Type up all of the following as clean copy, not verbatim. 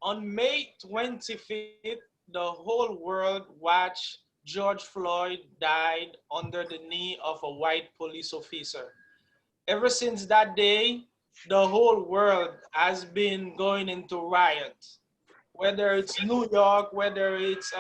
On May 25th, the whole world watched George Floyd died under the knee of a white police officer. Ever since that day, the whole world has been going into riot. Whether it's New York, whether it's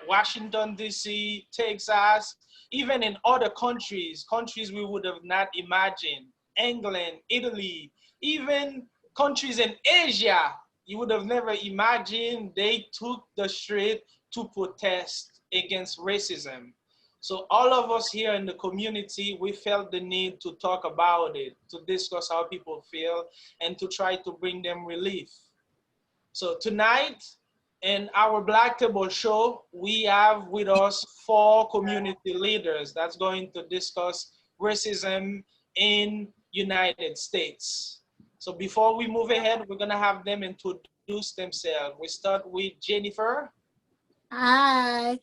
Washington, D.C., Texas, even in other countries we would have not imagined, England, Italy, even countries in Asia, you would have never imagined they took the street to protest against racism. So all of us here in the community, we felt the need to talk about it, to discuss how people feel, and to try to bring them relief. So tonight, in our Black Table Show, we have with us four community leaders that's going to discuss racism in United States. So before we move ahead, we're gonna have them introduce themselves. We start with Jennifer. Hi,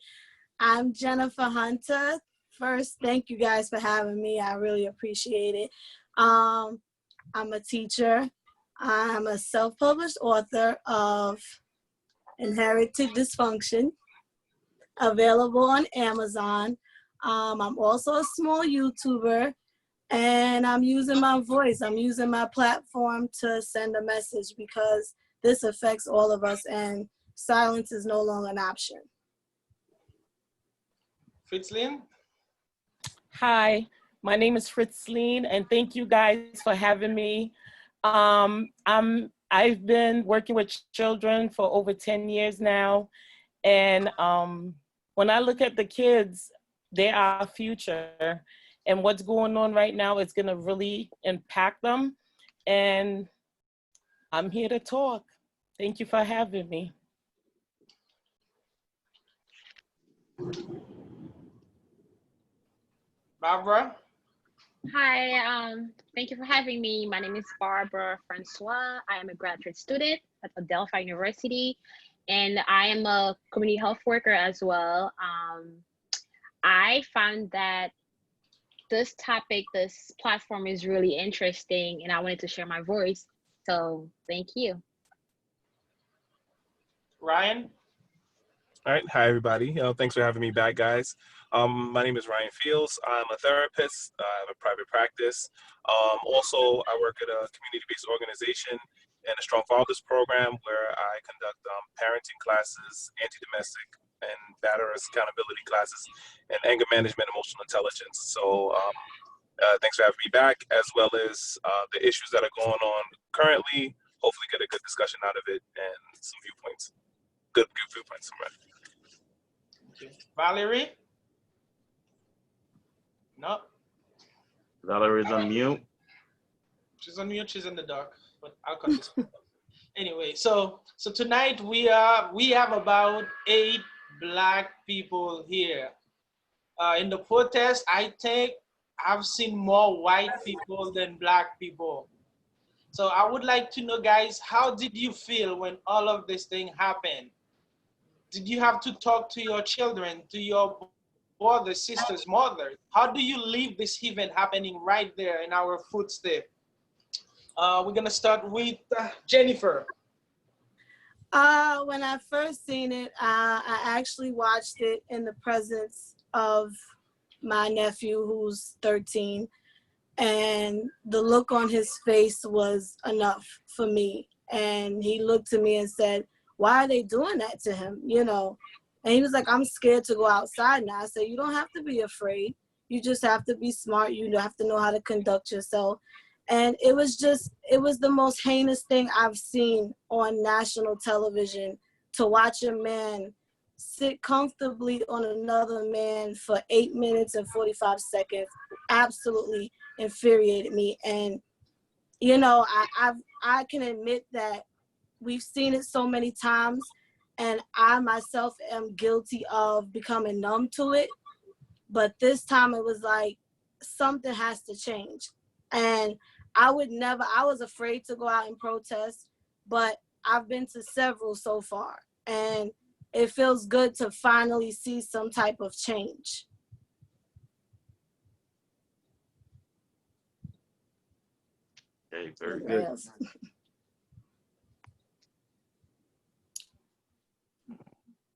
I'm Jennifer Hunter. First, thank you guys for having me. I really appreciate it. I'm a teacher. I'm a self-published author of Inherited Dysfunction, available on Amazon. I'm also a small YouTuber, and I'm using my voice. I'm using my platform to send a message because this affects all of us, and silence is no longer an option. Fritzlin. Hi, my name is Fritzline, and thank you guys for having me. I've been working with children for over 10 years now, and when I look at the kids, they are our future, and what's going on right now is going to really impact them, and I'm here to talk. Thank you for having me. Barbara. Hi, thank you for having me. My name is Barbara Francois. I am a graduate student at Adelphi University, and I am a community health worker as well. I found that this topic, this platform is really interesting, and I wanted to share my voice. So thank you. Ryan. All right, hi everybody. Thanks for having me back, guys. My name is Ryan Fields. I'm a therapist. I have a private practice. Also, I work at a community-based organization in a Strong Fathers program where I conduct parenting classes, anti-domestic and batterers accountability classes, and anger management, emotional intelligence. So thanks for having me back, as well as the issues that are going on currently. Hopefully get a good discussion out of it and some viewpoints. Good viewpoints. Valerie. No. Valerie's on mute. She's on mute. She's in the dark. But I'll cut this. Anyway, so tonight we have about 8 Black people here. In the protest, I think I've seen more white people than Black people. So I would like to know, guys, how did you feel when all of this thing happened? Did you have to talk to your children, to your brothers, sisters, mothers? How do you leave this event happening right there in our footstep? We're gonna start with Jennifer. When I first seen it, I actually watched it in the presence of my nephew, who's 13, and the look on his face was enough for me. And he looked at me and said, "Why are they doing that to him?" You know, and he was like, "I'm scared to go outside now." I said, "You don't have to be afraid. You just have to be smart. You have to know how to conduct yourself." And it was the most heinous thing I've seen on national television, to watch a man sit comfortably on another man for 8 minutes and 45 seconds. Absolutely infuriated me. And, you know, I can admit that we've seen it so many times, and I myself am guilty of becoming numb to it. But this time it was like, something has to change. And I was afraid to go out and protest, but I've been to several so far, and it feels good to finally see some type of change. Okay, very good.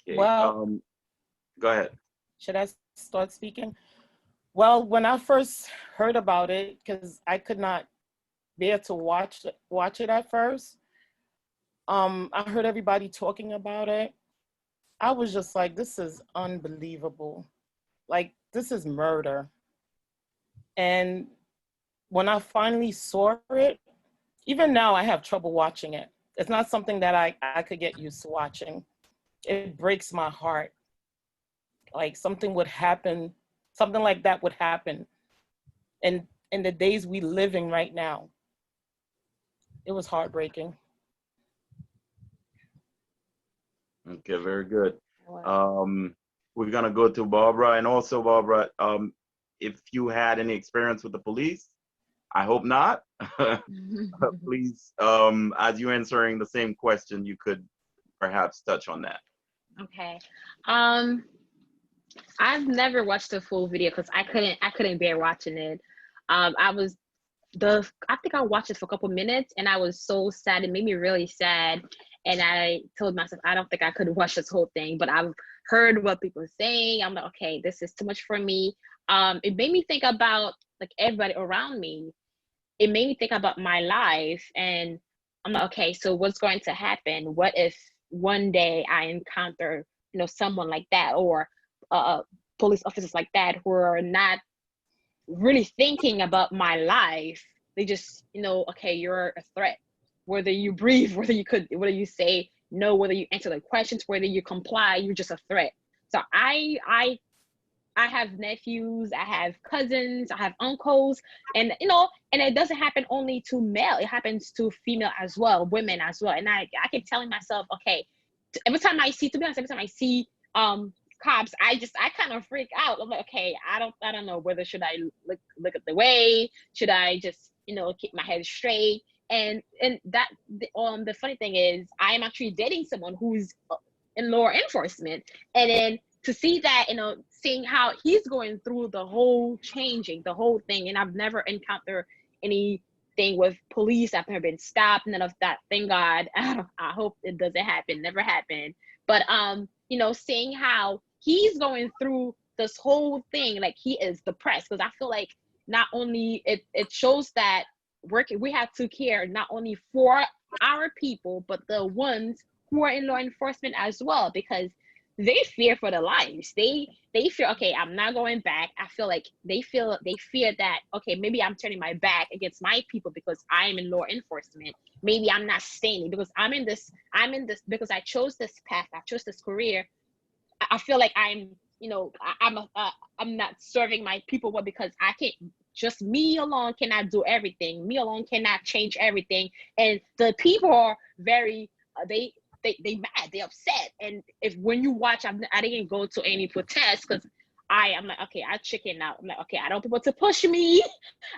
Okay. Well, Go ahead. should I start speaking? Well, when I first heard about it, because I could not bear to watch it at first, I heard everybody talking about it. I was just like, this is unbelievable. Like, this is murder. And when I finally saw it, even now I have trouble watching it. It's not something that I could get used to watching. It breaks my heart. Like something would happen, something like that would happen in the days we living right now. It was heartbreaking. Okay, very good. Wow. We're gonna go to Barbara, and also Barbara, if you had any experience with the police, I hope not. Please, as you're answering the same question, you could perhaps touch on that. Okay. I've never watched the full video because I couldn't bear watching it. I was I think I watched it for a couple minutes and I was so sad. It made me really sad. And I told myself I don't think I could watch this whole thing, but I've heard what people are saying. I'm like, okay, this is too much for me. It made me think about like everybody around me. It made me think about my life, and I'm like, okay, so what's going to happen? What if one day I encounter, someone like that, or uh, police officers like that who are not really thinking about my life. They just, okay, you're a threat. Whether you breathe, whether you say no, whether you answer the questions, whether you comply, you're just a threat. So I have nephews, I have cousins, I have uncles, and and it doesn't happen only to male, it happens to female as well, women as well. And I keep telling myself, okay, every time I see cops, I kind of freak out. I'm like, okay, I don't know whether should I look at the way, should I just keep my head straight. And that the funny thing is, I am actually dating someone who's in law enforcement, and then to see that, seeing how he's going through the whole thing, and I've never encountered anything with police. I've never been stopped, none of that. Thank God. I hope it doesn't happen. Never happened. But seeing how he's going through this whole thing, like he is depressed, because I feel like not only it shows that we have to care not only for our people, but the ones who are in law enforcement as well, because they fear for their lives. They fear, okay, I'm not going back. I feel like they fear that, okay, maybe I'm turning my back against my people because I am in law enforcement. Maybe I'm not staying because I'm in this because I chose this path, I chose this career. I feel like I'm not serving my people well, because I can't, just me alone cannot do everything. Me alone cannot change everything. And the people are very they mad, they upset. And when you watch, I didn't go to any protests because I'm like, okay, I chicken out. I'm like, okay, I don't want people to push me.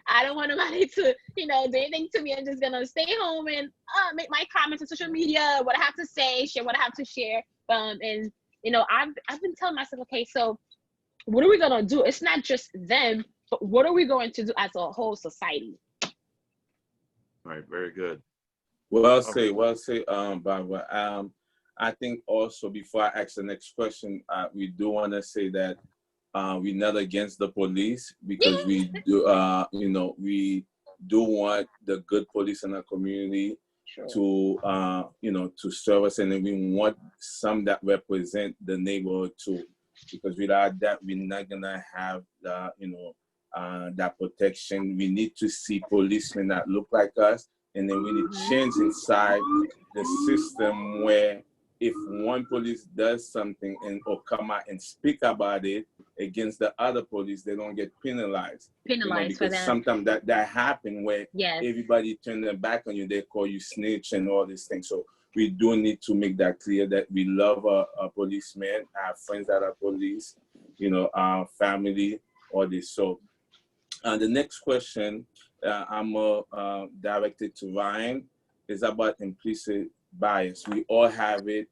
I don't want nobody to, do anything to me. I'm just gonna stay home and make my comments on social media, what I have to say, share what I have to share. And I've been telling myself, okay, so what are we gonna do? It's not just them, but what are we going to do as a whole society? All right, very good. Well say, Barbara. I think also, before I ask the next question, we do want to say that we're not against the police, because we do, we do want the good police in our community. Sure. To serve us, and then we want some that represent the neighborhood too, because without that, we're not gonna have that protection. We need to see policemen that look like us, and then we need change inside the system where if one police does something or come out and speak about it against the other police, they don't get penalized. Penalized for because that. sometimes that happen where Yes. everybody turn their back on you, they call you snitch and all these things. So we do need to make that clear that we love our policemen, our friends that are police, our family, all this. So the next question, I'm directed to Ryan, is about implicit bias. We all have it.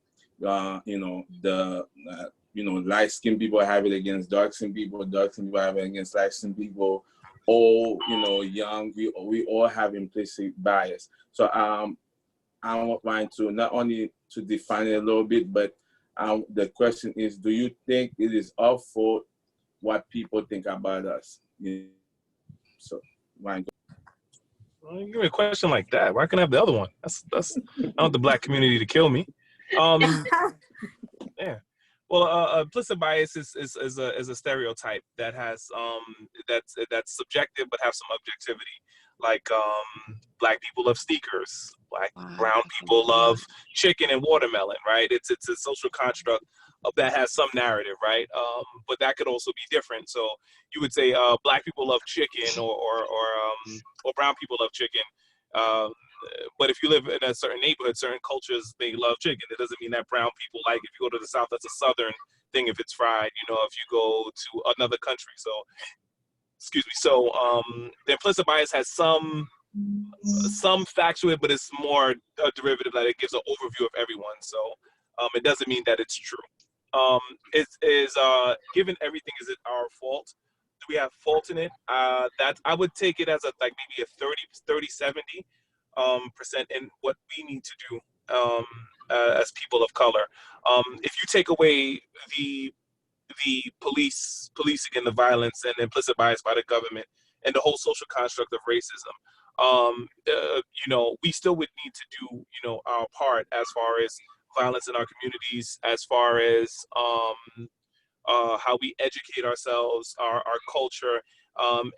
Light-skinned people have it against dark-skinned people. Dark-skinned people have it against light-skinned people. Old, young. We all have implicit bias. So I want Ryan to not only to define it a little bit, but The question is, do you think it is our fault what people think about us? So, Ryan, Well, you give me a question like that. Why can't I have the other one? That's I don't want the black community to kill me. Yeah. Well, implicit bias is a stereotype that has that's subjective but have some objectivity. Like black people love sneakers, brown people love chicken and watermelon, right? It's a social construct of that has some narrative, right? But that could also be different. So you would say black people love chicken or brown people love chicken. Um, but if you live in a certain neighborhood, certain cultures, they love chicken. It doesn't mean that brown people like, if you go to the South, that's a Southern thing if it's fried, you know, if you go to another country. So, excuse me. So the implicit bias has some facts to it, but it's more a derivative that it gives an overview of everyone. So it doesn't mean that it's true. Given everything, is it our fault? Do we have fault in it? That I would take it as maybe a 30-70% in what we need to do as people of color. If you take away the policing and the violence and implicit bias by the government and the whole social construct of racism, we still would need to do, our part as far as violence in our communities, as far as how we educate ourselves, our culture,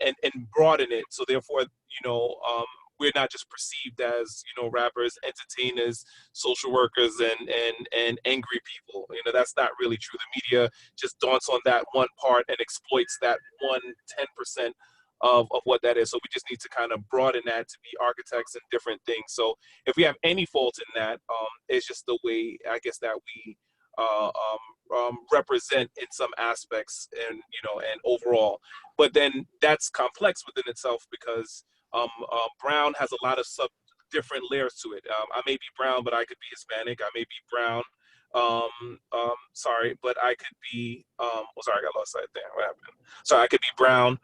and broaden it. So therefore, we're not just perceived as, rappers, entertainers, social workers, and angry people. That's not really true. The media just daunts on that one part and exploits that 10% of what that is. So we just need to kind of broaden that to be architects and different things. So if we have any fault in that, it's just the way, I guess, that we represent in some aspects and overall. But then that's complex within itself because brown has a lot of different layers to it. I may be brown, but I could be Hispanic. I may be brown, but I could be, sorry, I got lost right there. What happened? Sorry, I could be brown,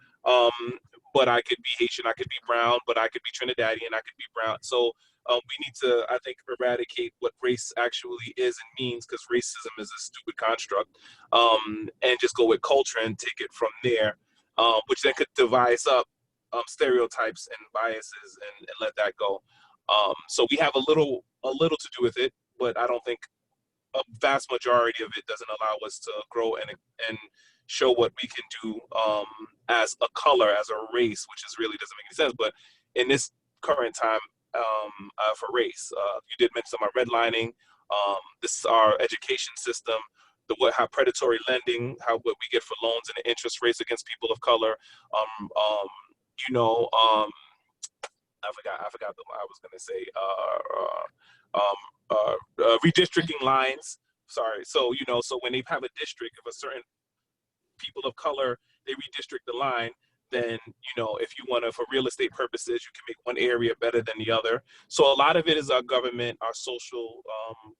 but I could be Haitian. I could be brown, but I could be Trinidadian. I could be brown. So we need to, I think, eradicate what race actually is and means, because racism is a stupid construct, and just go with culture and take it from there, which then could devise up stereotypes and biases and let that go. So we have a little to do with it, but I don't think a vast majority of it doesn't allow us to grow and show what we can do as a color, as a race, which really doesn't make any sense. But in this current time, for race, you did mention about redlining. This is our education system, how predatory lending, what we get for loans and the interest rates against people of color. I forgot what I was going to say. Redistricting lines. Sorry. So, so when they have a district of a certain people of color, they redistrict the line. Then, if you want to, for real estate purposes, you can make one area better than the other. So a lot of it is our government, our social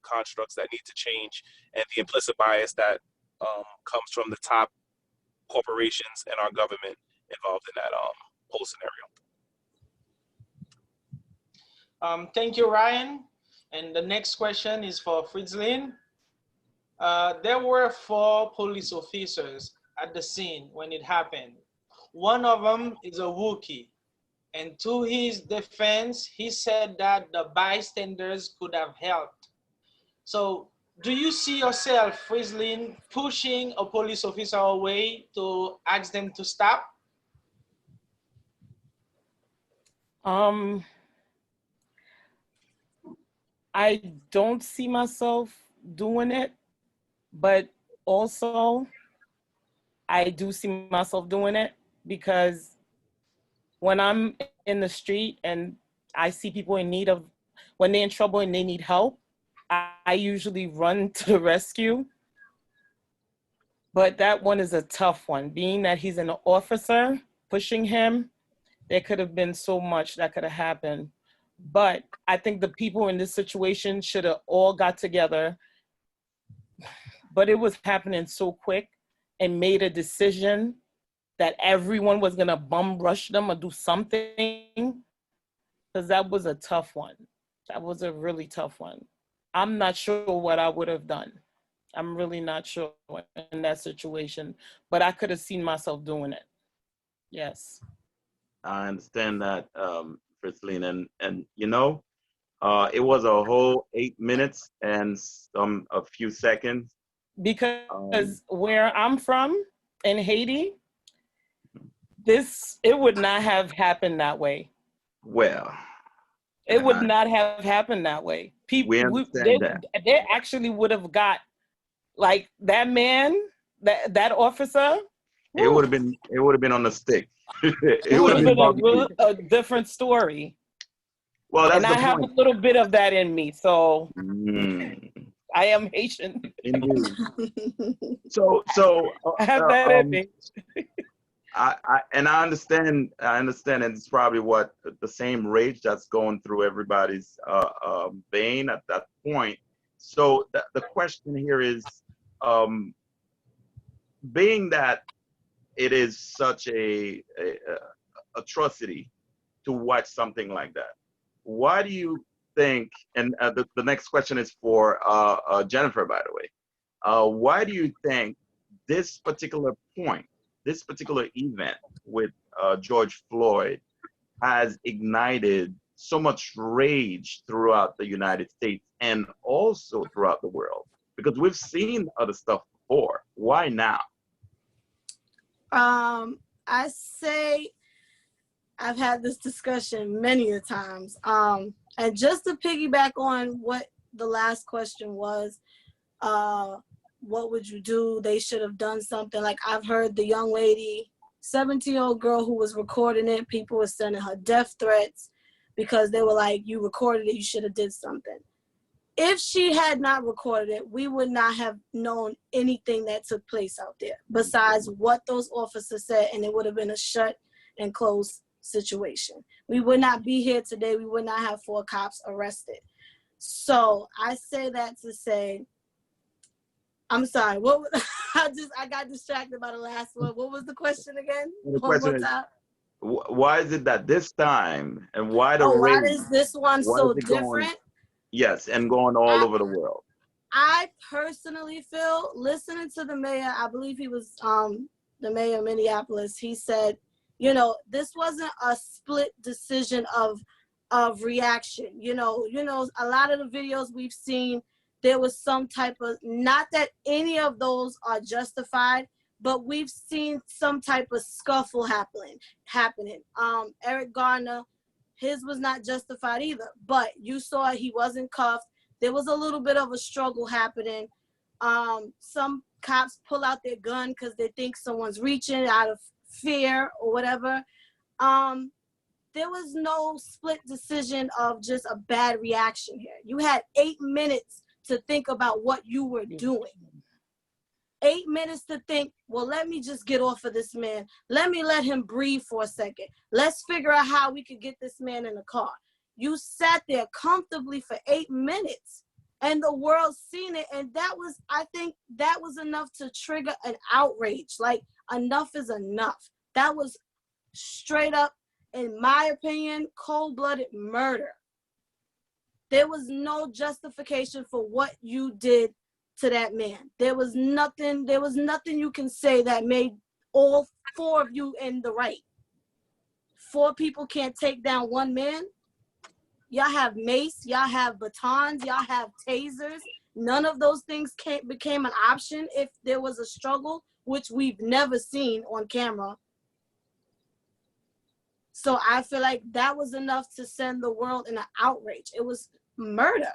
constructs that need to change, and the implicit bias that comes from the top corporations and our government involved in that whole scenario. Thank you, Ryan. And the next question is for Fritzlin. There were 4 police officers at the scene when it happened. One of them is a Wookiee. And to his defense, he said that the bystanders could have helped. So do you see yourself, Fritzlin, pushing a police officer away to ask them to stop? I don't see myself doing it, but also I do see myself doing it, because when I'm in the street and I see people in need of, when they're in trouble and they need help, I usually run to the rescue. But that one is a tough one, being that he's an officer pushing him. There could have been so much that could have happened. But I think the people in this situation should have all got together, but it was happening so quick, and made a decision that everyone was gonna bum rush them or do something, because that was a tough one. That was a really tough one. I'm not sure what I would have done. I'm really not sure in that situation, but I could have seen myself doing it. Yes. I understand that, Fritzline, and you know, it was a whole 8 minutes and a few seconds. Because where I'm from in Haiti, it would not have happened that way. Well, It would not have happened that way. we understand that. They actually would have got, like, that man, that officer. It would have been on the stick. It would have been a different story. Well, that's and I the have point. a little bit of that in me, so I am Haitian. Indeed. So I have that in me. I understand, and it's probably what the same rage that's going through everybody's vein at that point. So the question here is, being that it is such a atrocity to watch something like that, why do you think? And the next question is for Jennifer, by the way. Why do you think this particular point, this particular event with George Floyd has ignited so much rage throughout the United States and also throughout the world? Because we've seen other stuff before. Why now? I say I've had this discussion many a times. And just to piggyback on what the last question was, what would you do? They should have done something. Like, I've heard the young lady, 17-year-old girl who was recording it, people were sending her death threats because they were like, you recorded it, you should have did something. If she had not recorded it, we would not have known anything that took place out there besides what those officers said, and it would have been a shut and closed situation. We would not be here today. We would not have 4 cops arrested. So I say that to say, I'm sorry, I got distracted by the last one. What was the question again? The question is, why is it that this time, and why the why rage? is this one so different? Yes, and going all over the world. I personally feel, listening to the mayor, I believe he was the mayor of Minneapolis, he said, you know, this wasn't a split decision of reaction. You know, a lot of the videos we've seen, there was some type of, not that any of those are justified, but we've seen some type of scuffle happening. Eric Garner, his was not justified either, but you saw he wasn't cuffed. There was a little bit of a struggle happening. Some cops pull out their gun because they think someone's reaching out of fear or whatever. There was no split decision of just a bad reaction here. You had 8 minutes to think about what you were doing. 8 minutes to think, well, let me just get off of this man. Let me let him breathe for a second. Let's figure out how we could get this man in the car. You sat there comfortably for 8 minutes and the world seen it. And that was, I think that was enough to trigger an outrage. Like, enough is enough. That was straight up, in my opinion, cold-blooded murder. There was no justification for what you did to that man. There was nothing you can say that made all 4 of you in the right. 4 people can't take down 1 man. Y'all have mace, y'all have batons, y'all have tasers. None of those things became an option if there was a struggle, which we've never seen on camera. So I feel like that was enough to send the world in an outrage. It was murder.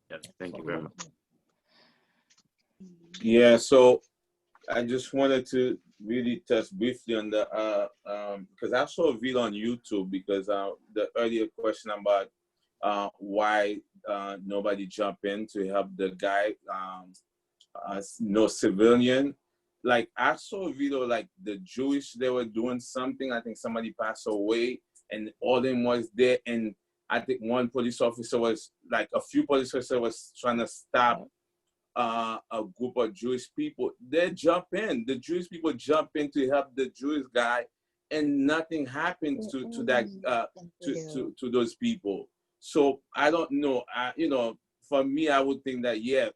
Yes, thank you very much. Yeah, so I just wanted to really touch briefly on the because I saw a video on YouTube, because the earlier question about why nobody jumped in to help the guy, no civilian. Like, I saw a video, like the Jewish, they were doing something. I think somebody passed away and all of them was there. And I think one police officer was, like, a few police officers was trying to stop a group of Jewish people. They jump in. The Jewish people jump in to help the Jewish guy, and nothing happened to that to those people. So I don't know. You know, for me, I would think that yeah,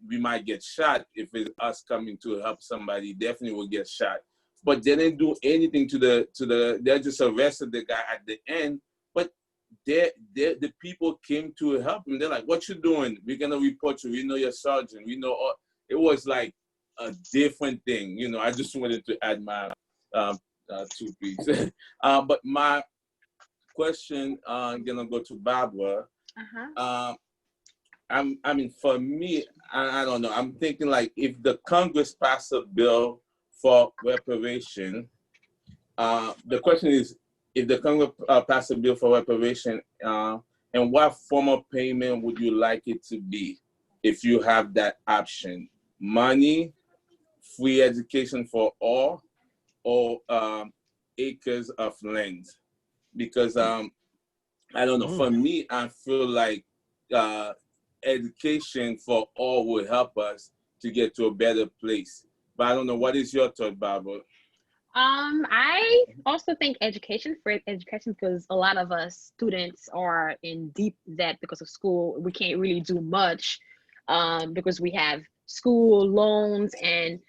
we might get shot if it's us coming to help somebody. Definitely will get shot. But they didn't do anything to the. They just arrested the guy at the end. But the people came to help him. They're like, "What you doing? We're gonna report you. We know your sergeant. We know." All. It was like a different thing. You know, I just wanted to add my 2 piece. But my question, I'm gonna go to Barbara. I mean, for me, I don't know. I'm thinking like if the Congress pass a bill for reparation, the question is if the Congress pass a bill for reparation, and what form of payment would you like it to be if you have that option? Money, free education for all, or acres of land? Because I don't know. For me, I feel like education for all will help us to get to a better place. But I don't know. What is your thought, Barbara? I also think education because a lot of us students are in deep debt because of school. We can't really do much because we have school loans and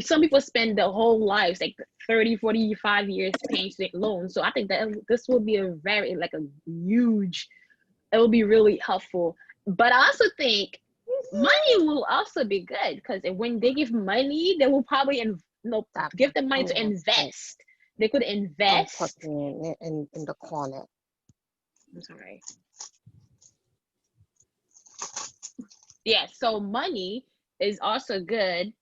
some people spend their whole lives like 30, 45 years paying student loans. So I think that this will be a very like a huge, it will be really helpful. But I also think money will also be good because when they give money, they will probably give them money to invest. They could invest in the corner. I'm sorry. Yeah, so money is also good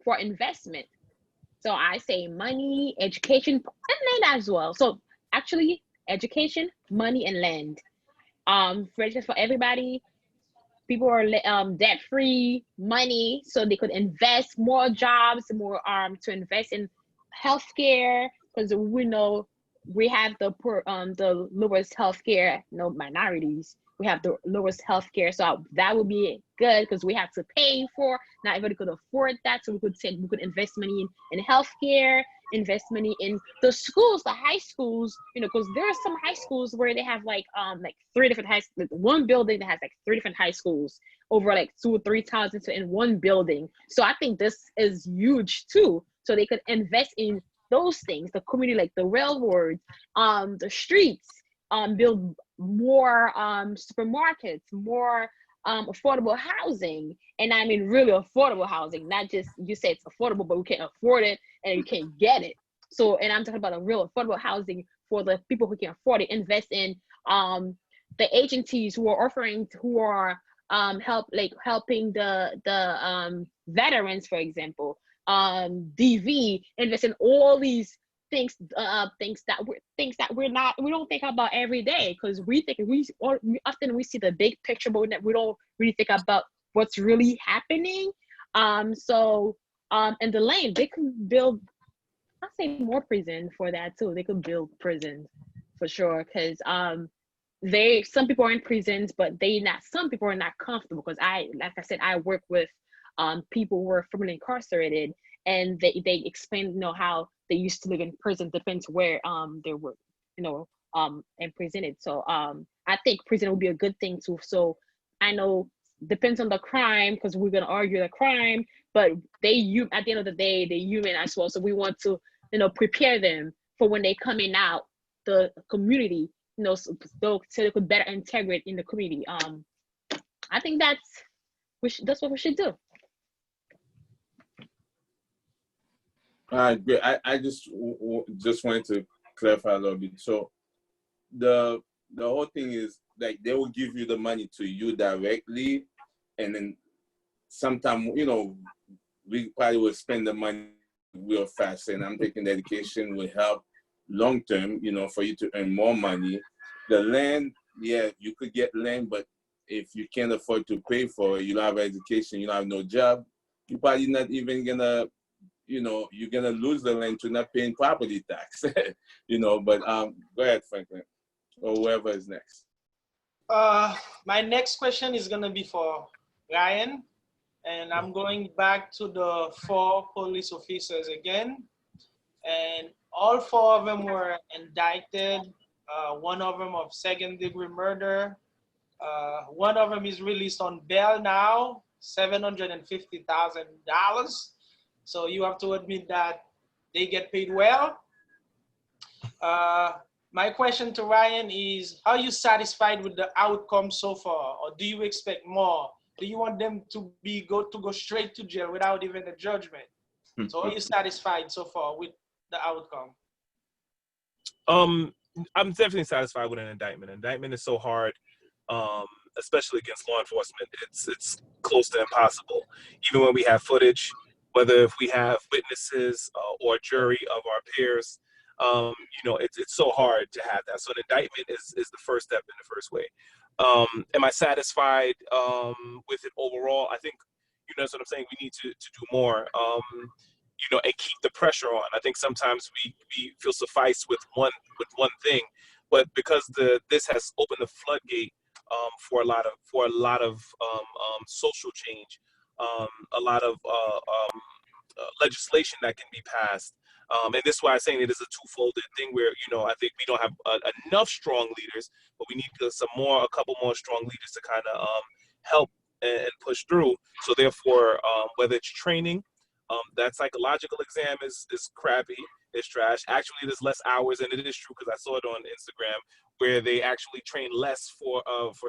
for investment. So I say money, education, and land as well. So actually, education, money, and land. For everybody, people are debt free, money, so they could invest more jobs, more to invest in healthcare because we know we have the lowest healthcare, minorities. We have the lowest healthcare, so that would be good because we have to pay for. Not everybody could afford that, so we could invest money in healthcare, invest money in the schools, the high schools. Because there are some high schools where they have like 3 different one building that has like 3 different high schools over like 2,000 or 3,000 in one building. So I think this is huge too. So they could invest in those things, the community, like the railroad, the streets, build more supermarkets, more affordable housing. And I mean really affordable housing, not just you say it's affordable but we can't afford it and you can't get it. So, and I'm talking about a real affordable housing for the people who can afford it. Invest in the agencies who are helping the veterans, for example. DV, invest in all these things that we don't think about every day because we often see the big picture, but we don't really think about what's really happening. And the land, they could build, I'll say more prison for that too. They could build prisons for sure because some people are in prisons, but some people are not comfortable because like I said, I work with people who are formerly incarcerated, and they explain how they used to live in prison. Depends where they were imprisoned. So I think prison will be a good thing too. So I know depends on the crime because we're gonna argue the crime, but at the end of the day they're human as well. So we want to prepare them for when they coming out the community, so they could better integrate in the community. I think that's what we should do. Great. I just wanted to clarify a little bit. So the whole thing is like they will give you the money to you directly, and then sometime we probably will spend the money real fast. And I'm thinking education will help long term, for you to earn more money. The land, yeah, you could get land, but if you can't afford to pay for it, you don't have education, you don't have no job, you're probably not even gonna you're gonna lose the land to not paying property tax. But go ahead, Franklin, or whoever is next. My next question is gonna be for Ryan, and I'm going back to the 4 police officers again, and all 4 of them were indicted. One of them of 2nd-degree murder, One of them is released on bail now, $750,000. So you have to admit that they get paid well. My question to Ryan is, are you satisfied with the outcome so far, or do you expect more? Do you want them to go straight to jail without even a judgment? So are you satisfied so far with the outcome? I'm definitely satisfied with an indictment. Indictment is so hard, especially against law enforcement. It's close to impossible. Even when we have footage, whether if we have witnesses or a jury of our peers, it's so hard to have that. So an indictment is the first step in the first way. Am I satisfied with it overall? I think, that's what I'm saying. We need to do more. And keep the pressure on. I think sometimes we feel suffice with one thing, but because this has opened the floodgate for a lot of social change, a lot of legislation that can be passed. And this is why I'm saying it is a two-folded thing where, I think we don't have enough strong leaders, but we need a couple more strong leaders to kind of help and push through. So therefore, whether it's training, that psychological exam is crappy, it's trash. Actually, there's less hours, and it is true because I saw it on Instagram where they actually train less for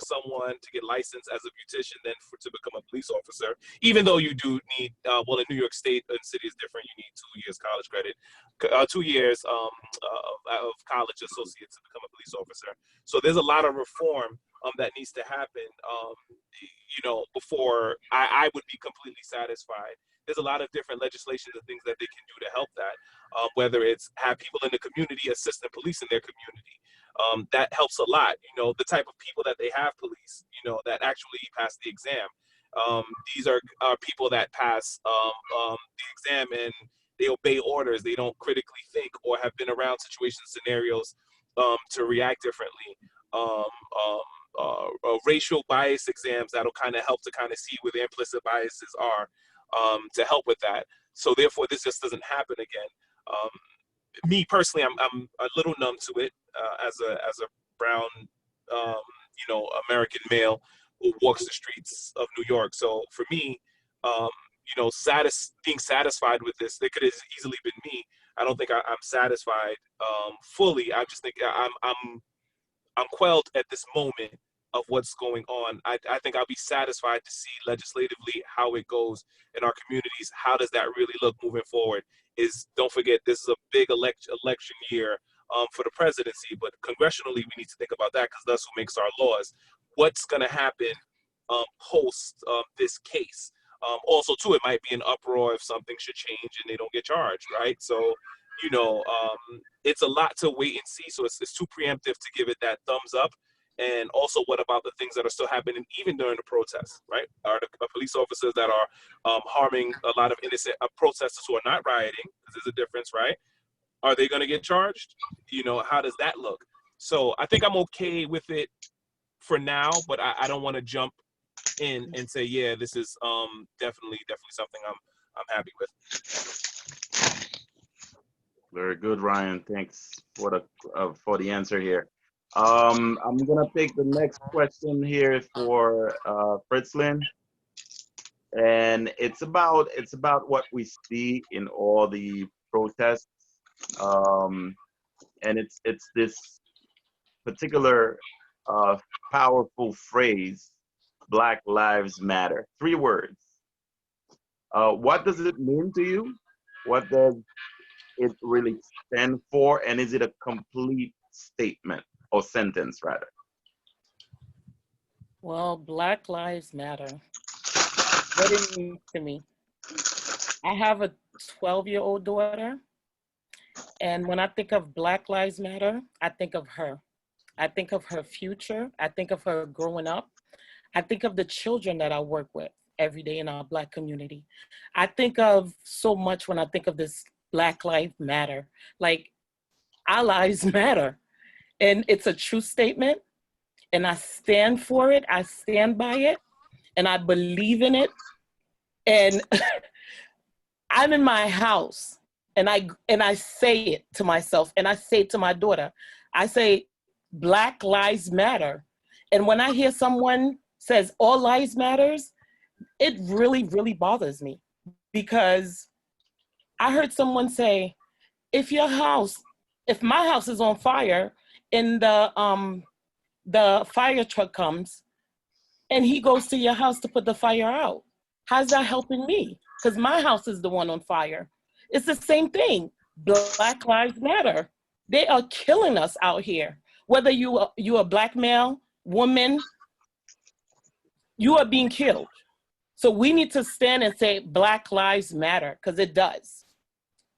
someone to get licensed as a beautician than to become a police officer. Even though you do need, in New York State and city is different, you need 2 years college credit, 2 years of college associate to become a police officer. So there's a lot of reform that needs to happen, before I would be completely satisfied. There's a lot of different legislations and things that they can do to help that, whether it's have people in the community assistant police in their community. That helps a lot. The type of people that they have police, that actually pass the exam. These are people that pass the exam and they obey orders. They don't critically think or have been around situations, scenarios to react differently. Racial bias exams that'll kind of help to kind of see where the implicit biases are, to help with that. So therefore, this just doesn't happen again. Me personally, I'm a little numb to it as a brown, American male who walks the streets of New York. So for me, being satisfied with this, it could have easily been me. I don't think I'm satisfied fully. I just think I'm quelled at this moment of what's going on. I think I'll be satisfied to see legislatively how it goes in our communities. How does that really look moving forward? Don't forget, this is a big election year for the presidency, but congressionally, we need to think about that because that's who makes our laws. What's going to happen post this case? Also, too, it might be an uproar if something should change and they don't get charged, right? So, it's a lot to wait and see. So it's too preemptive to give it that thumbs up. And also, what about the things that are still happening even during the protests, right? Are the police officers that are harming a lot of innocent protesters who are not rioting, because there's a difference, right? Are they going to get charged? How does that look? So I think I'm okay with it for now, but I don't want to jump in and say, yeah, this is definitely something I'm happy with. Very good, Ryan. Thanks for the answer here. I'm gonna take the next question here for Fritzlin, and it's about what we see in all the protests, and it's this particular powerful phrase, Black Lives Matter. 3 words. What does it mean to you? What does it really stand for? And is it a complete statement or sentence, rather? Well, Black Lives Matter. What it means to me. I have a 12-year-old daughter, and when I think of Black Lives Matter, I think of her. I think of her future. I think of her growing up. I think of the children that I work with every day in our Black community. I think of so much when I think of this Black Lives Matter. Like, our lives matter. And it's a true statement. And I stand for it. I stand by it. And I believe in it. And I'm in my house and I say it to myself and I say it to my daughter. I say, Black Lives Matter. And when I hear someone says all lives matters, it really, really bothers me, because I heard someone say, if my house is on fire and the fire truck comes and he goes to your house to put the fire out, how's that helping me? Because my house is the one on fire. It's the same thing. Black Lives Matter. They are killing us out here. Whether you are black male, woman, you are being killed. So we need to stand and say Black Lives Matter, because it does.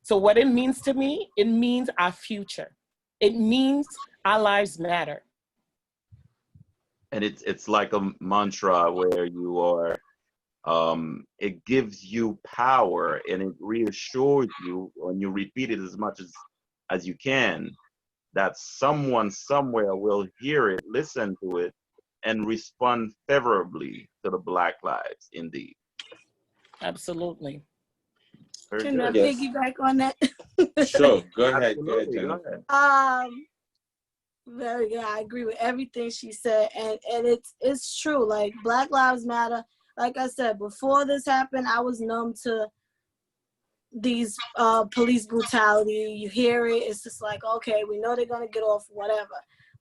So what it means to me, it means our future. It means our lives matter. And it's like a mantra where you are, it gives you power, and it reassures you when you repeat it as much as you can, that someone somewhere will hear it, listen to it, and respond favorably to the Black lives, indeed. Absolutely. Very Can I good. Yes. piggyback on that? Sure, go ahead, Absolutely, go Jennifer. ahead. Very good. I agree with everything she said, and it's true. Like, Black Lives Matter. Like I said, before this happened, I was numb to these police brutality. You hear it, it's just like, okay, we know they're gonna get off, whatever.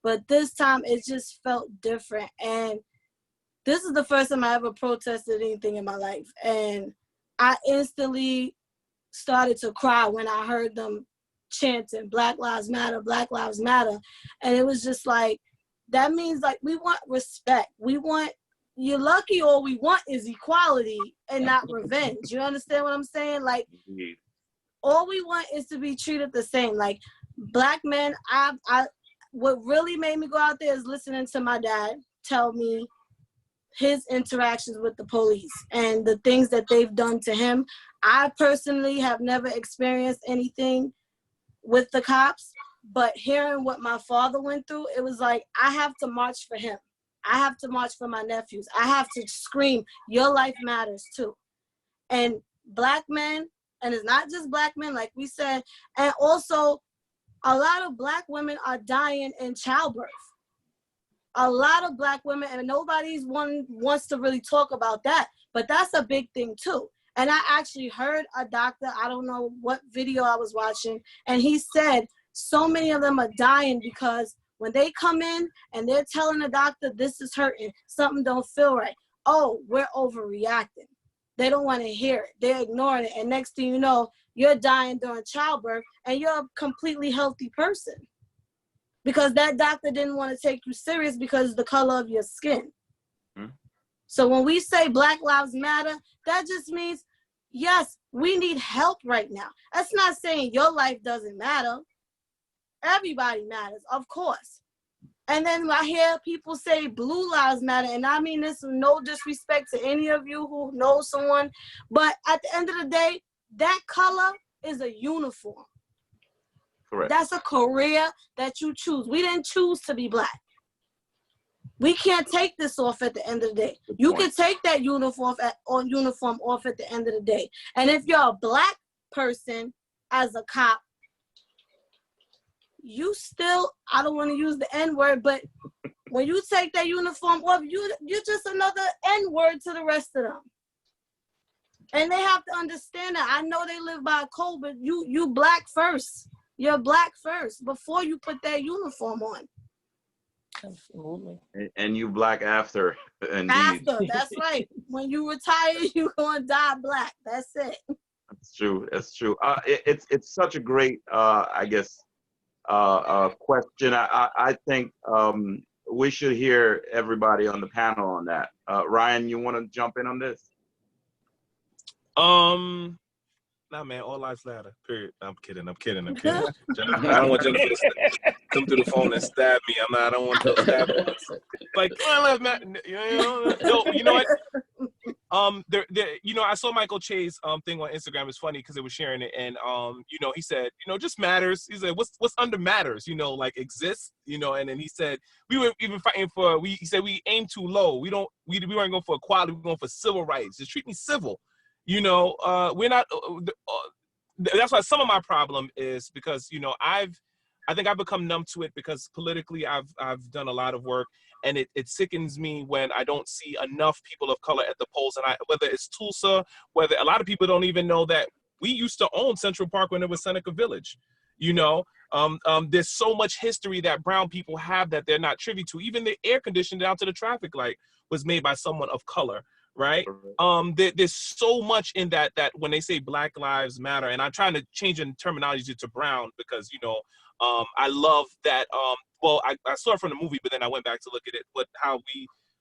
But this time, it just felt different. And this is the first time I ever protested anything in my life, and I instantly started to cry when I heard them chanting Black Lives Matter, Black Lives Matter. And it was just like, that means, like, we want respect. We want, you're lucky, all we want is equality and not revenge. You understand what I'm saying? Like, Indeed. all we want is to be treated the same. Like, black men, what really made me go out there is listening to my dad tell me his interactions with the police and the things that they've done to him. I personally have never experienced anything with the cops, but hearing what my father went through, it was like, I have to march for him. I have to march for my nephews. I have to scream, your life matters too. And black men, and it's not just black men, like we said, and also a lot of black women are dying in childbirth. A lot of black women, and nobody's wants to really talk about that, but that's a big thing too. And I actually heard a doctor, I don't know what video I was watching, and he said so many of them are dying because when they come in and they're telling the doctor, this is hurting, something don't feel right. Oh, we're overreacting. They don't want to hear it. They're ignoring it. And next thing you know, you're dying during childbirth and you're a completely healthy person, because that doctor didn't want to take you serious because of the color of your skin. Mm-hmm. So when we say Black Lives Matter, that just means, yes, we need help right now. That's not saying your life doesn't matter. Everybody matters, of course. And then I hear people say Blue Lives Matter, and I mean this with no disrespect to any of you who know someone, but at the end of the day, that color is a uniform. Correct. That's a career that you choose. We didn't choose to be black. We can't take this off at the end of the day. You can take that uniform off at the end of the day. And if you're a black person as a cop, you still, I don't want to use the N-word, but when you take that uniform off, you're just another N-word to the rest of them. And they have to understand that. I know they live by a code, but you black first. You're black first before you put that uniform on. Absolutely. And you black after, indeed. After, that's right. When you retire, you're going to die black. That's it. That's true. That's true. It's such a great, I guess, question. I think we should hear everybody on the panel on that. Ryan, you want to jump in on this? Nah, man, all lives matter. Period. I'm kidding. I don't want Jennifer to come through the phone and stab me. I don't want to stab her. Like, all lives matter. No, you know what? I saw Michael Che's thing on Instagram. It's funny because they were sharing it, and he said, just matters. He said, what's under matters? Like exists. And then he said we were even fighting for. He said we aim too low. We weren't going for equality. We're going for civil rights. Just treat me civil. We're not. That's why some of my problem is because I've I think I've become numb to it because politically I've done a lot of work, and it sickens me when I don't see enough people of color at the polls. And whether it's Tulsa, whether a lot of people don't even know that we used to own Central Park when it was Seneca Village. You know, there's so much history that brown people have that they're not privy to. Even the air conditioning down to the traffic light was made by someone of color, right? There's so much in that when they say Black Lives Matter, and I'm trying to change the terminology to brown because, you know, I love that. Well, I saw it from the movie, but then I went back to look at it,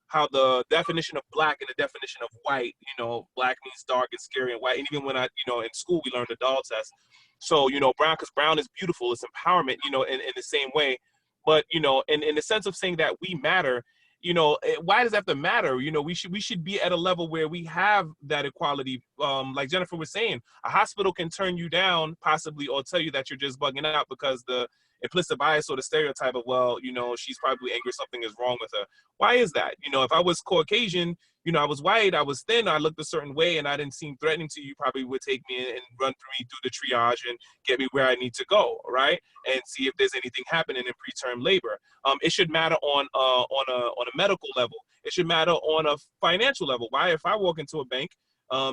how the definition of Black and the definition of white, you know, Black means dark and scary and white. And even when in school, we learned the doll test. So, you know, because brown is beautiful, it's empowerment, you know, in the same way. But, you know, in the sense of saying that we matter, you know, why does that have to matter? You know, we should be at a level where we have that equality. Like Jennifer was saying, a hospital can turn you down possibly or tell you that you're just bugging out because the implicit bias or the stereotype of, well, you know, she's probably angry, something is wrong with her. Why is that? You know, if I was Caucasian, you know, I was white, I was thin, I looked a certain way, and I didn't seem threatening to you, probably would take me and run me through the triage and get me where I need to go, right? And see if there's anything happening in preterm labor. It should matter on a medical level. It should matter on a financial level. Why, if I walk into a bank,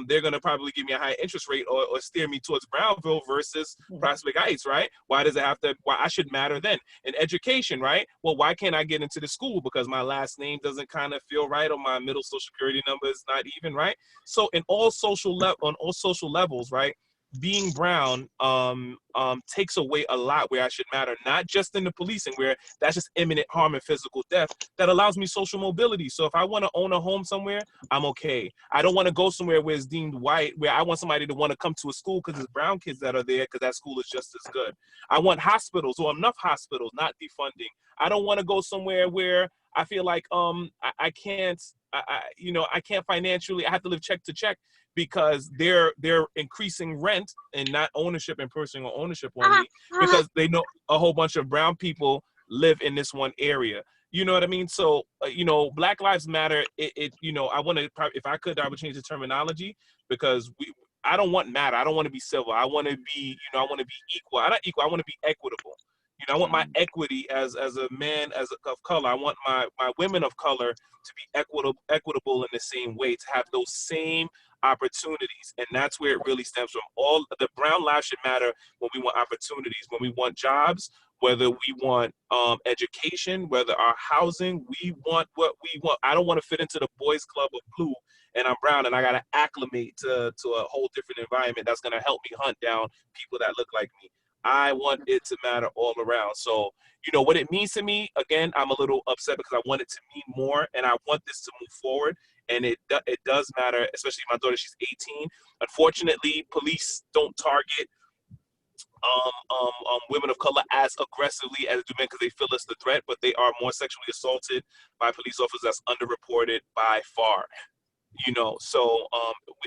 they're going to probably give me a high interest rate or steer me towards Brownville versus Prospect Heights, right? Why does it have to, why I should matter then? In education, right? Well, why can't I get into the school? Because my last name doesn't kind of feel right, or my middle social security number is not even, right? So on all social levels, right? Being brown takes away a lot where I should matter, not just in the policing where that's just imminent harm and physical death. That allows me social mobility. So if I want to own a home somewhere, I'm okay. I don't want to go somewhere where it's deemed white, where I want somebody to want to come to a school because it's brown kids that are there because that school is just as good. I want hospitals or enough hospitals, not defunding. I don't want to go somewhere where I feel like I can't financially, I have to live check to check because they're increasing rent and not ownership and personal ownership on me because they know a whole bunch of brown people live in this one area. You know what I mean? So, you know, Black Lives Matter, you know, I want to, if I could, I would change the terminology because I don't want matter. I don't want to be civil. I want to be, you know, I want to be equal. I'm not equal. I want to be equitable. You know, I want my equity as a man of color. I want my women of color to be equitable in the same way, to have those same opportunities. And that's where it really stems from. All the brown lives should matter when we want opportunities, when we want jobs, whether we want education, whether our housing, we want what we want. I don't want to fit into the boys club of blue and I'm brown and I got to acclimate to a whole different environment that's going to help me hunt down people that look like me. I want it to matter all around. So, you know, what it means to me, again, I'm a little upset because I want it to mean more and I want this to move forward. And it does matter, especially my daughter, she's 18. Unfortunately, police don't target women of color as aggressively as do men because they feel it's the threat, but they are more sexually assaulted by police officers. That's underreported by far. You know, so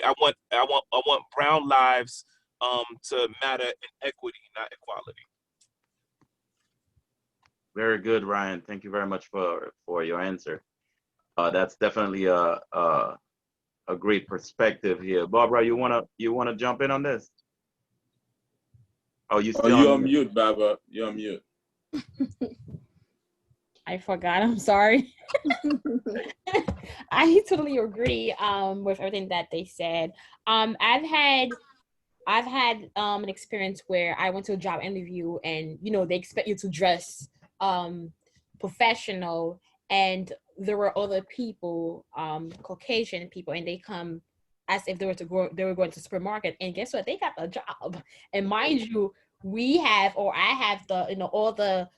I want brown lives to matter in equity, not equality. Very good, Ryan. Thank you very much for your answer. That's definitely a great perspective here. Barbara, you wanna jump in on this? Oh, you're on mute, Barbara. You're on mute. I forgot. I'm sorry. I totally agree with everything that they said. I've had an experience where I went to a job interview and, you know, they expect you to dress professional, and there were other people, Caucasian people, and they come as if they were going to the supermarket, and guess what? They got the job. And mind you, I have the, you know, all the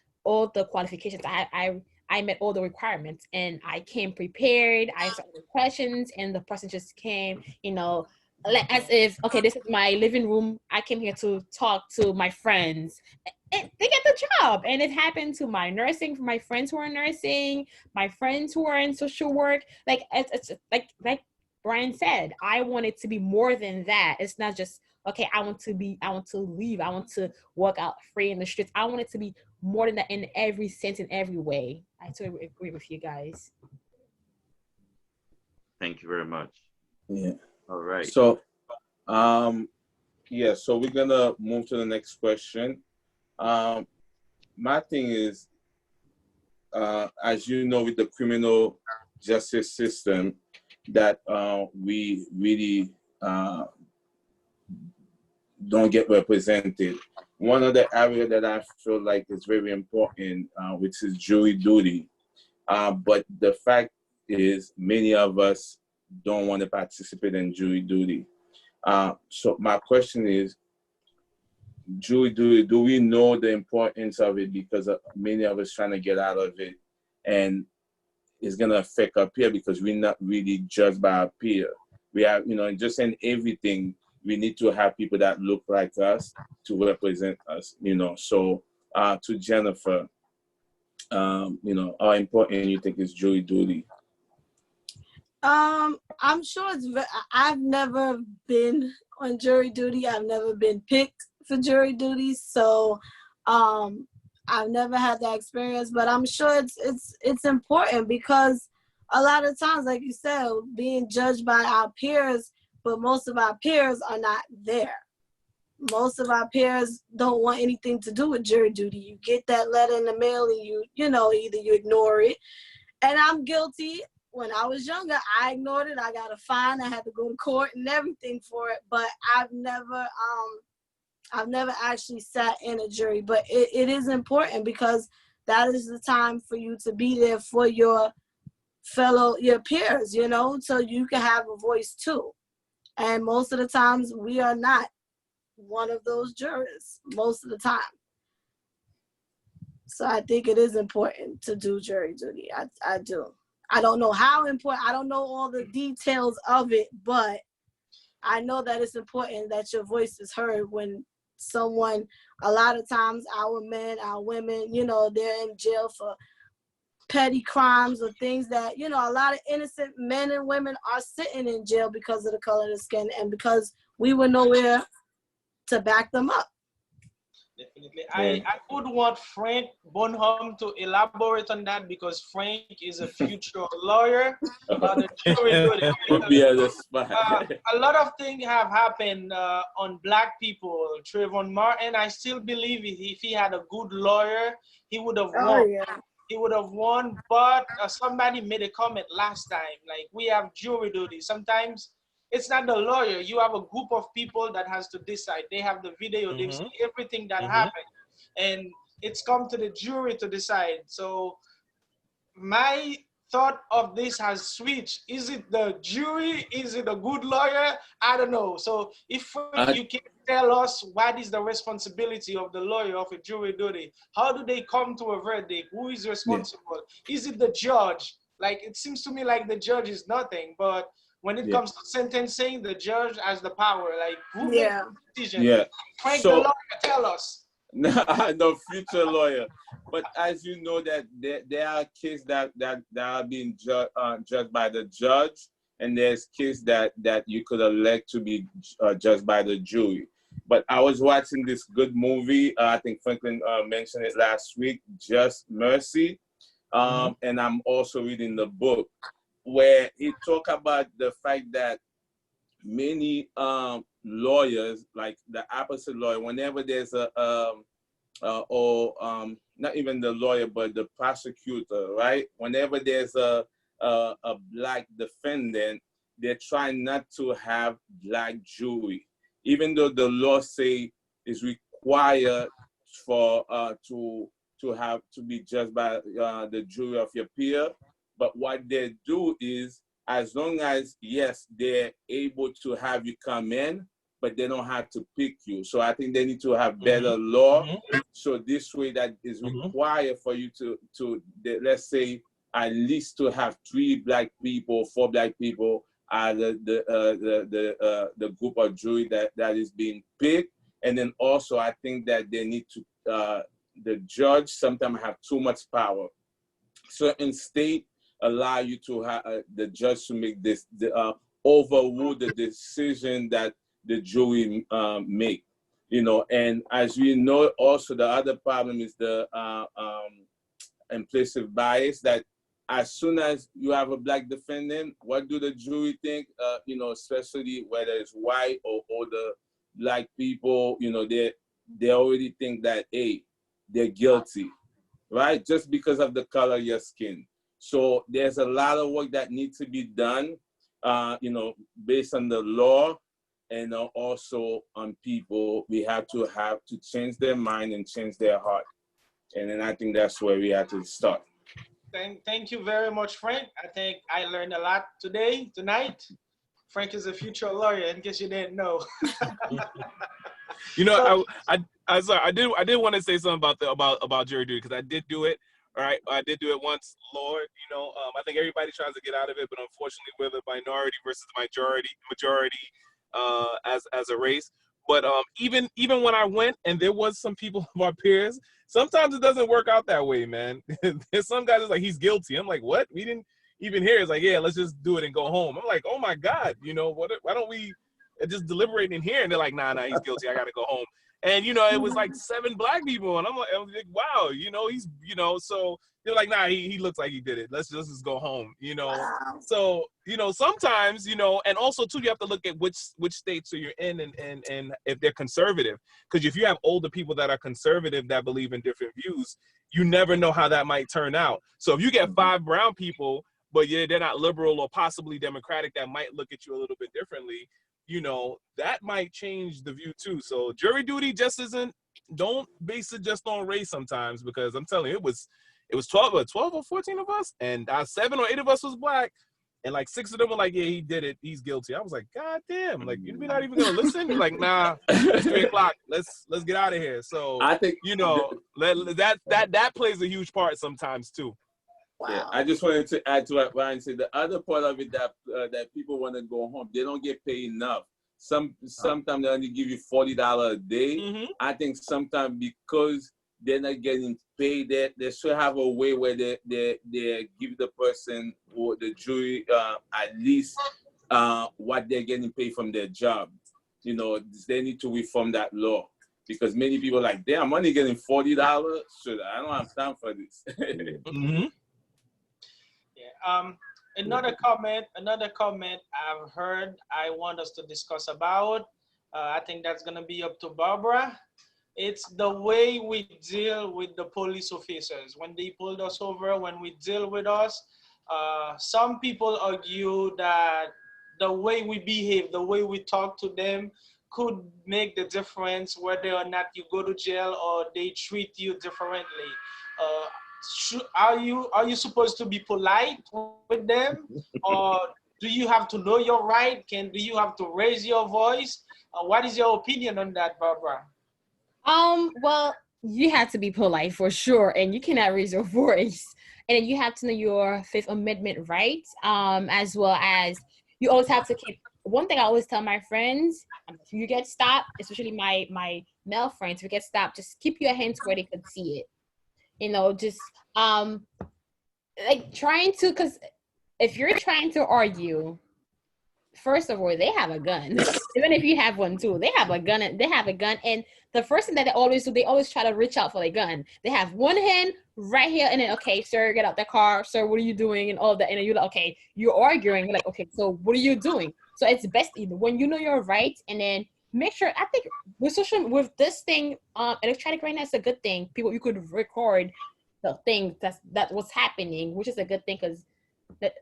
qualifications. I met all the requirements and I came prepared. I answered the questions and the person just came, you know, like as if, okay, this is my living room. I came here to talk to my friends. And they get the job. And it happened to my friends who are nursing, my friends who are in social work. Like it's like Brian said, I want it to be more than that. It's not just, okay, I want to leave. I want to walk out free in the streets. I want it to be more than that in every sense, in every way. I totally agree with you guys. Thank you very much. Yeah. All right. So, so we're gonna move to the next question. my thing is, as you know, with the criminal justice system, that we really don't get represented. One of the areas that I feel like is very important, which is jury duty. But the fact is, many of us don't want to participate in jury duty. So my question is, jury duty, do we know the importance of it? Because many of us trying to get out of it, and it's going to affect our peer because we're not really judged by our peer. We have, just in everything, we need to have people that look like us to represent us, So to Jennifer, how important you think is jury duty? I'm sure I've never been on jury duty. I've never been picked for jury duty. So, I've never had that experience, but I'm sure it's important because a lot of times, like you said, being judged by our peers, but most of our peers are not there. Most of our peers don't want anything to do with jury duty. You get that letter in the mail and either you ignore it. And I'm guilty. When I was younger, I ignored it. I got a fine. I had to go to court and everything for it. But I've never actually sat in a jury. But it is important because that is the time for you to be there for your peers, so you can have a voice too. And most of the times we are not one of those jurors most of the time. So I think it is important to do jury duty. I do. I don't know how important, I don't know all the details of it, but I know that it's important that your voice is heard when someone, a lot of times our men, our women, they're in jail for petty crimes or things that, a lot of innocent men and women are sitting in jail because of the color of the skin and because we were nowhere to back them up. Definitely. I would want Frank Bonham to elaborate on that because Frank is a future lawyer. The jury a lot of things have happened on Black people. Trayvon Martin, I still believe if he had a good lawyer, he would have won. Yeah. He would have won, but somebody made a comment last time, like we have jury duty. Sometimes it's not the lawyer. You have a group of people that has to decide. They have the video, they've seen everything that happened. And it's come to the jury to decide. So my thought of this has switched. Is it the jury? Is it a good lawyer? I don't know. So if you can tell us what is the responsibility of the lawyer of a jury duty, how do they come to a verdict? Who is responsible? Is it the judge? Like, it seems to me like the judge is nothing, but when it comes to sentencing, the judge has the power. Like, who makes the decision? Yeah. Frank, the lawyer, tell us. No, future lawyer. But as you know, that there are cases that are being judged by the judge, and there's cases that you could elect to be judged by the jury. But I was watching this good movie. I think Franklin mentioned it last week, Just Mercy. And I'm also reading the book where he talk about the fact that many lawyers, like the opposite lawyer, whenever there's not even the lawyer, but the prosecutor, right? Whenever there's a Black defendant, they're trying not to have Black jury, even though the law say is required for to be judged by the jury of your peer. But what they do is, as long as, yes, they're able to have you come in, but they don't have to pick you. So I think they need to have better law. So this way that is required for you to let's say, at least to have 3 Black people, 4 Black people are the group of jury that is being picked. And then also I think that they need to, the judge sometimes have too much power. Certain state allow you to have the judge to make this, overrule the decision that the jury make, and as you know, also the other problem is the implicit bias, that as soon as you have a Black defendant, what do the jury think? Especially whether it's white or older Black people, they already think that, hey, they're guilty, right? Just because of the color of your skin. So there's a lot of work that needs to be done, based on the law, and also on people. We have to change their mind and change their heart. And then I think that's where we have to start. Thank you very much, Frank. I think I learned a lot tonight. Frank is a future lawyer, in case you didn't know. You know, I sorry, I did want to say something about jury duty, because I did do it. All right, I did do it once. Lord, I think everybody tries to get out of it, but unfortunately, we're the minority versus majority as a race. But even when I went and there was some people of our peers, sometimes it doesn't work out that way, man. There's some guys that's like, he's guilty. I'm like, what? We didn't even hear. It's like, yeah, let's just do it and go home. I'm like, oh my God, why don't we just deliberate in here? And they're like, nah, he's guilty. I gotta go home. And it was like 7 black people, and I was like, wow, he's, so they're like, nah, he looks like he did it. Let's just go home, Wow. So sometimes, and also too, you have to look at which states you're in, and if they're conservative, because if you have older people that are conservative that believe in different views, you never know how that might turn out. So if you get 5 brown people, but they're not liberal or possibly democratic, that might look at you a little bit differently, that might change the view too. So jury duty just don't base it just on race sometimes, because I'm telling you, it was 12 or 14 of us, and 7 or 8 of us was black, and like 6 of them were like, yeah, he did it, he's guilty. I was like, God damn, like, you're not even gonna listen? You're like, nah, it's 3 o'clock, let's get out of here. So I think that plays a huge part sometimes too. Wow. Yeah, I just wanted to add to what Ryan said. The other part of it that people want to go home, they don't get paid enough. Sometimes they only give you $40 a day. Mm-hmm. I think sometimes because they're not getting paid, they should have a way where they give the person or the jury at least what they're getting paid from their job. They need to reform that law, because many people are like, damn, I'm only getting $40. Shit, I don't have time for this. Mm-hmm. Another comment I've heard I want us to discuss about, I think that's going to be up to Barbara. It's the way we deal with the police officers. When they pulled us over, when we deal with us, some people argue that the way we behave, the way we talk to them could make the difference whether or not you go to jail or they treat you differently. Are you supposed to be polite with them, or do you have to know your right? Do you have to raise your voice? What is your opinion on that, Barbara? Well, you have to be polite for sure, and you cannot raise your voice. And then you have to know your Fifth Amendment rights, as well as you always have to keep. One thing I always tell my friends: if you get stopped, especially my male friends, if you get stopped, just keep your hands where they could see it. Just like trying to, because if you're trying to argue, first of all, they have a gun. Even if you have one too, they have a gun. And the first thing that they always do, they always try to reach out for their gun. They have one hand right here, and then, okay, sir, get out the car. Sir, what are you doing? And all that. And then you're like, okay, you're arguing. You're like, okay, so what are you doing? So it's best when you know your rights, and then make sure. I think with this thing, electronic right now, it's a good thing. You could record the thing that's what's happening, which is a good thing, because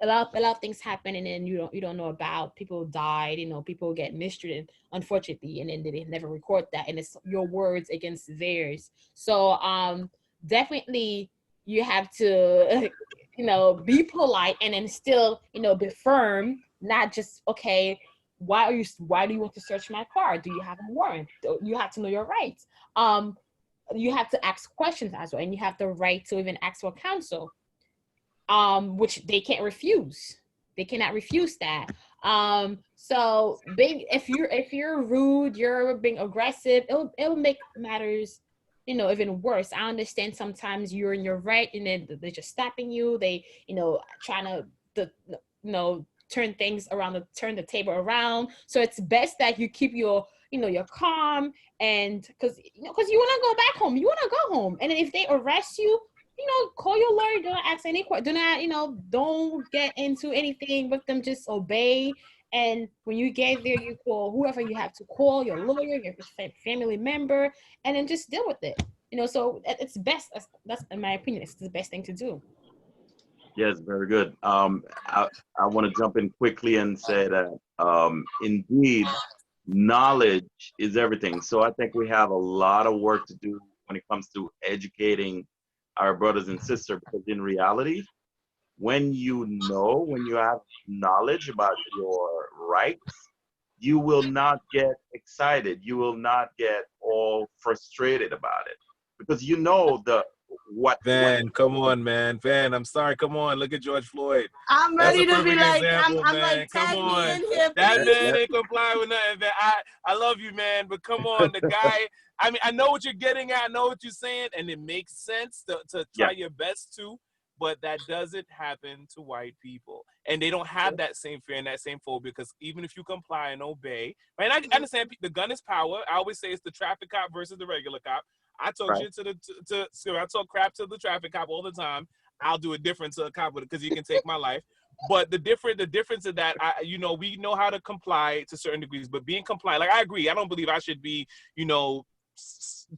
a lot of things happen, and then you don't know about. People died, people get mistreated, unfortunately, and then they never record that, and it's your words against theirs. So definitely you have to be polite, and then still be firm, not just, okay, why do you want to search my car? Do you have a warrant? You have to know your rights. You have to ask questions as well, and you have the right to even ask for counsel, which they can't refuse. They cannot refuse that. So if you're rude, you're being aggressive, it'll make matters even worse. I understand sometimes you're in your right, and then they're just stopping you. They trying to turn things around, turn the table around. So it's best that you keep your your calm, and because you want to go back home, you want to go home. And then if they arrest you, call your lawyer. Don't ask any questions. Do not don't get into anything with them. Just obey. And when you get there, you call whoever you have to call, your lawyer, your family member, and then just deal with it. You know, so it's best. That's in my opinion, it's the best thing to do. Yes, very good. I want to jump in quickly and say that indeed, knowledge is everything. So I think we have a lot of work to do when it comes to educating our brothers and sisters, because in reality, when you have knowledge about your rights, you will not get excited. You will not get all frustrated about it, because you know what. Van, come on, man. Van, I'm sorry. Come on. Look at George Floyd. I'm That's ready a to be perfect like, example, I'm man. like, Come tag me on. in here, That please. man ain't complying with nothing. Van. I love you, man, but come on. The guy, I mean, I know what you're getting at. I know what you're saying, and it makes sense to try your best to, but that doesn't happen to white people. And they don't have that same fear and that same phobia, because even if you comply and obey, right? And I understand the gun is power. I always say it's the traffic cop versus the regular cop. I talk shit I talk crap to the traffic cop all the time. I'll do it different to a cop because he can take my life. But the difference is that we know how to comply to certain degrees, but being compliant, like I agree, I don't believe I should be,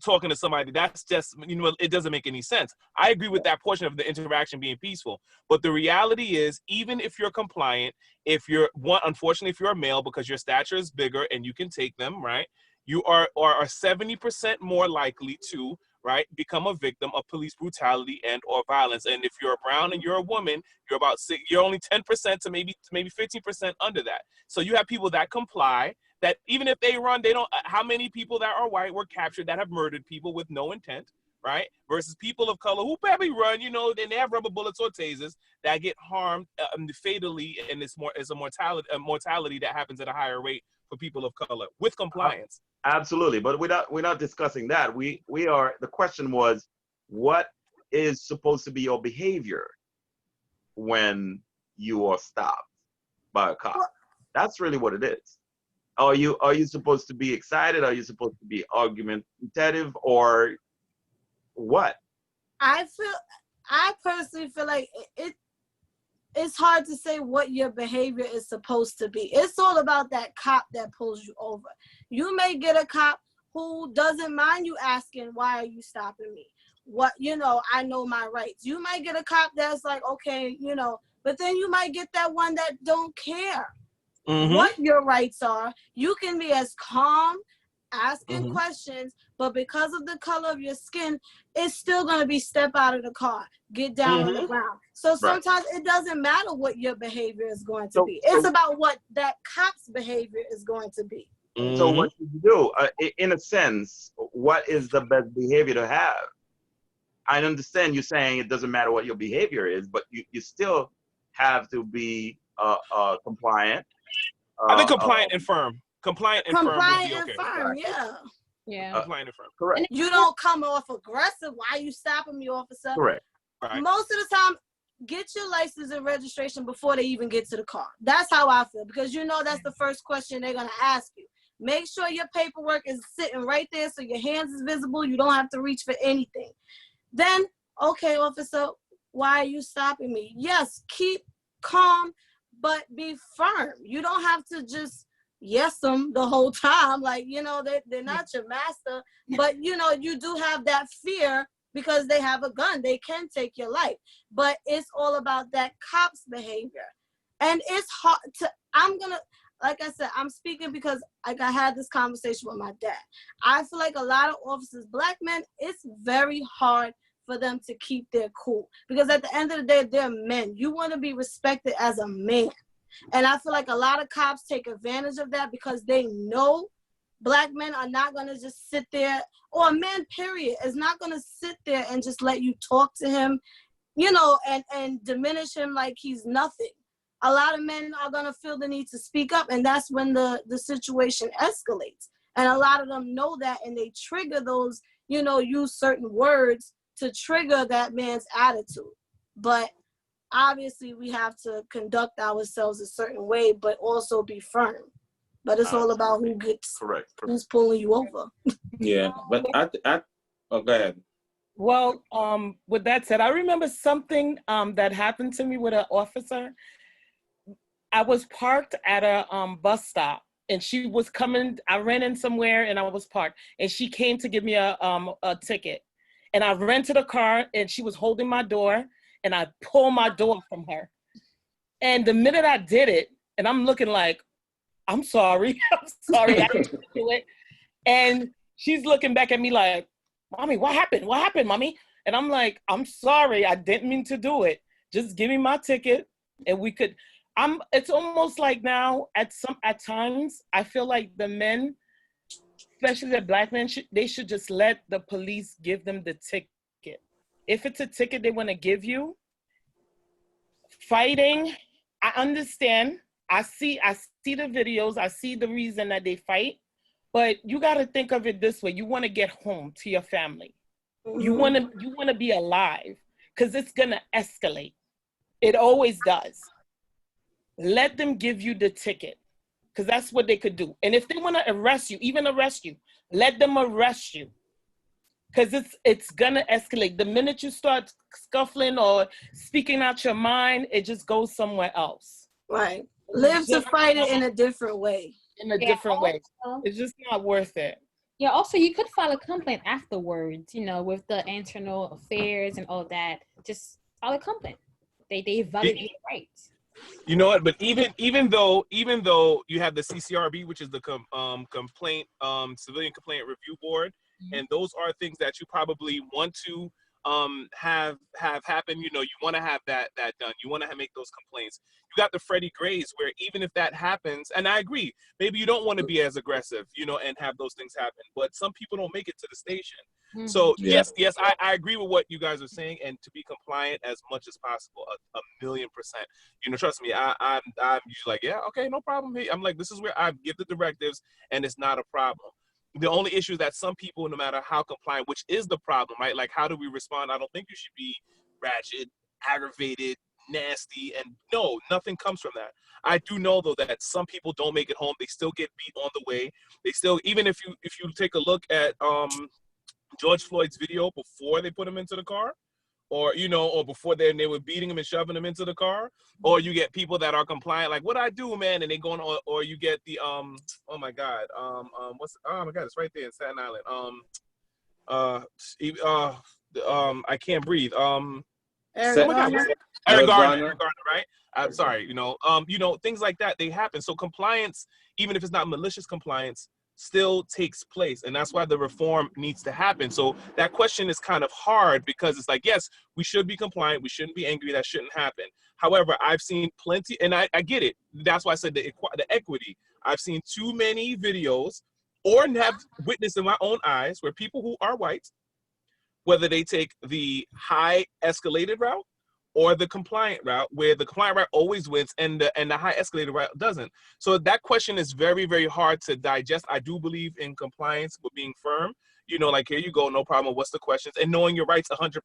talking to somebody. That's just, it doesn't make any sense. I agree with that portion of the interaction being peaceful. But the reality is, even if you're compliant, unfortunately, if you're a male, because your stature is bigger and you can take them, right? You are 70% more likely to, right, become a victim of police brutality and or violence. And if you're brown and you're a woman, you're only 10% to maybe 15% under that. So you have people that comply, that even if they run, how many people that are white were captured that have murdered people with no intent, right? Versus people of color who probably run, and they have rubber bullets or tasers that get harmed fatally, and it's a mortality that happens at a higher rate for people of color with compliance. Absolutely, but we're not discussing that. The question was, what is supposed to be your behavior when you are stopped by a cop? That's really what it is. Are you supposed to be excited? Are you supposed to be argumentative, or what? I personally feel like it's hard to say what your behavior is supposed to be. It's all about that cop that pulls you over. You may get a cop who doesn't mind you asking, why are you stopping me? I know my rights. You might get a cop that's like, okay, but then you might get that one that don't care what your rights are. You can be as calm, asking questions, but because of the color of your skin, it's still going to be step out of the car, get down on the ground. So sometimes it doesn't matter what your behavior is going to be. It's about what that cop's behavior is going to be. So what should you do? In a sense, what is the best behavior to have? I understand you saying it doesn't matter what your behavior is, but you still have to be compliant. I think compliant and firm. Compliant and firm would be okay. Compliant and firm, yeah. Compliant and firm. Correct. You don't come off aggressive. Why are you stopping me, officer? Correct. Right. Most of the time, get your license and registration before they even get to the car. That's how I feel, because that's the first question they're going to ask you. Make sure your paperwork is sitting right there so your hands is visible. You don't have to reach for anything. Then, okay, officer, why are you stopping me? Yes, keep calm, but be firm. You don't have to just yes them the whole time. Like, they're not your master, but you do have that fear because they have a gun. They can take your life, but it's all about that cop's behavior. And it's hard like I said, I'm speaking because I had this conversation with my dad. I feel like a lot of officers, black men, it's very hard for them to keep their cool, because at the end of the day, they're men. You want to be respected as a man. And I feel like a lot of cops take advantage of that because they know black men are not going to just sit there, or a man, period, is not going to sit there and just let you talk to him, and diminish him like he's nothing. A lot of men are going to feel the need to speak up, and that's when the situation escalates. And a lot of them know that, and they trigger those, use certain words to trigger that man's attitude. But obviously we have to conduct ourselves a certain way, but also be firm. But it's all about who's pulling you over. Yeah, but go ahead. Well, with that said, I remember something that happened to me with an officer. I was parked at a bus stop, and she was coming. I ran in somewhere, and I was parked, and she came to give me a ticket. And I ran to the car and she was holding my door and I pulled my door from her. And the minute I did it, and I'm looking like, I'm sorry, I'm sorry, I didn't do it. And she's looking back at me like, Mommy, what happened? What happened, Mommy? And I'm like, I'm sorry, I didn't mean to do it. Just give me my ticket and we could, it's almost like now at times, I feel like the men, especially the Black men, they should just let the police give them the ticket. If it's a ticket they want to give you, fighting, I understand. I see the videos. I see the reason that they fight, but you got to think of it this way. You want to get home to your family. You want to be alive, because it's going to escalate. It always does. Let them give you the ticket, because that's what they could do. And if they want to arrest you, even arrest you, let them arrest you, because it's going to escalate. The minute you start scuffling or speaking out your mind, it just goes somewhere else. Right. Live to fight it in a different way. In a different way. It's just not worth it. Yeah, also you could file a complaint afterwards, with the internal affairs and all that. Just file a complaint. They validate your rights. You know what? But even though you have the CCRB, which is the Civilian Complaint Review Board, and those are things that you probably want to have happen. You want to have that done. You want to make those complaints. You got the Freddie Grays, where even if that happens, and I agree, maybe you don't want to be as aggressive, and have those things happen. But some people don't make it to the station. So yes, I agree with what you guys are saying, and to be compliant as much as possible, a million percent. Trust me, I'm usually like, yeah, okay, no problem. Hey, I'm like, this is where I give the directives, and it's not a problem. The only issue is that some people, no matter how compliant, which is the problem, right? Like, how do we respond? I don't think you should be ratchet, aggravated, nasty, and no, nothing comes from that. I do know though that some people don't make it home. They still get beat on the way. They still, even if you take a look at George Floyd's video before they put him into the car, or or before they were beating him and shoving him into the car, or you get people that are compliant, like, what I do, man, and they going on, or you get the oh my god, it's right there in Staten Island, I can't breathe, Eric Garner, right? I'm sorry, things like that, they happen. So compliance, even if it's not malicious compliance, still takes place, and that's why the reform needs to happen. So that question is kind of hard, because it's like, yes, we should be compliant, we shouldn't be angry, that shouldn't happen. However, I've seen plenty, and I get it, that's why I said the equity. I've seen too many videos, or have witnessed in my own eyes, where people who are white, whether they take the high escalated route or the compliant route, where the compliant route always wins and the high escalated route doesn't. So that question is very, very hard to digest. I do believe in compliance with being firm. Like, here you go, no problem, what's the questions? And knowing your rights 100%.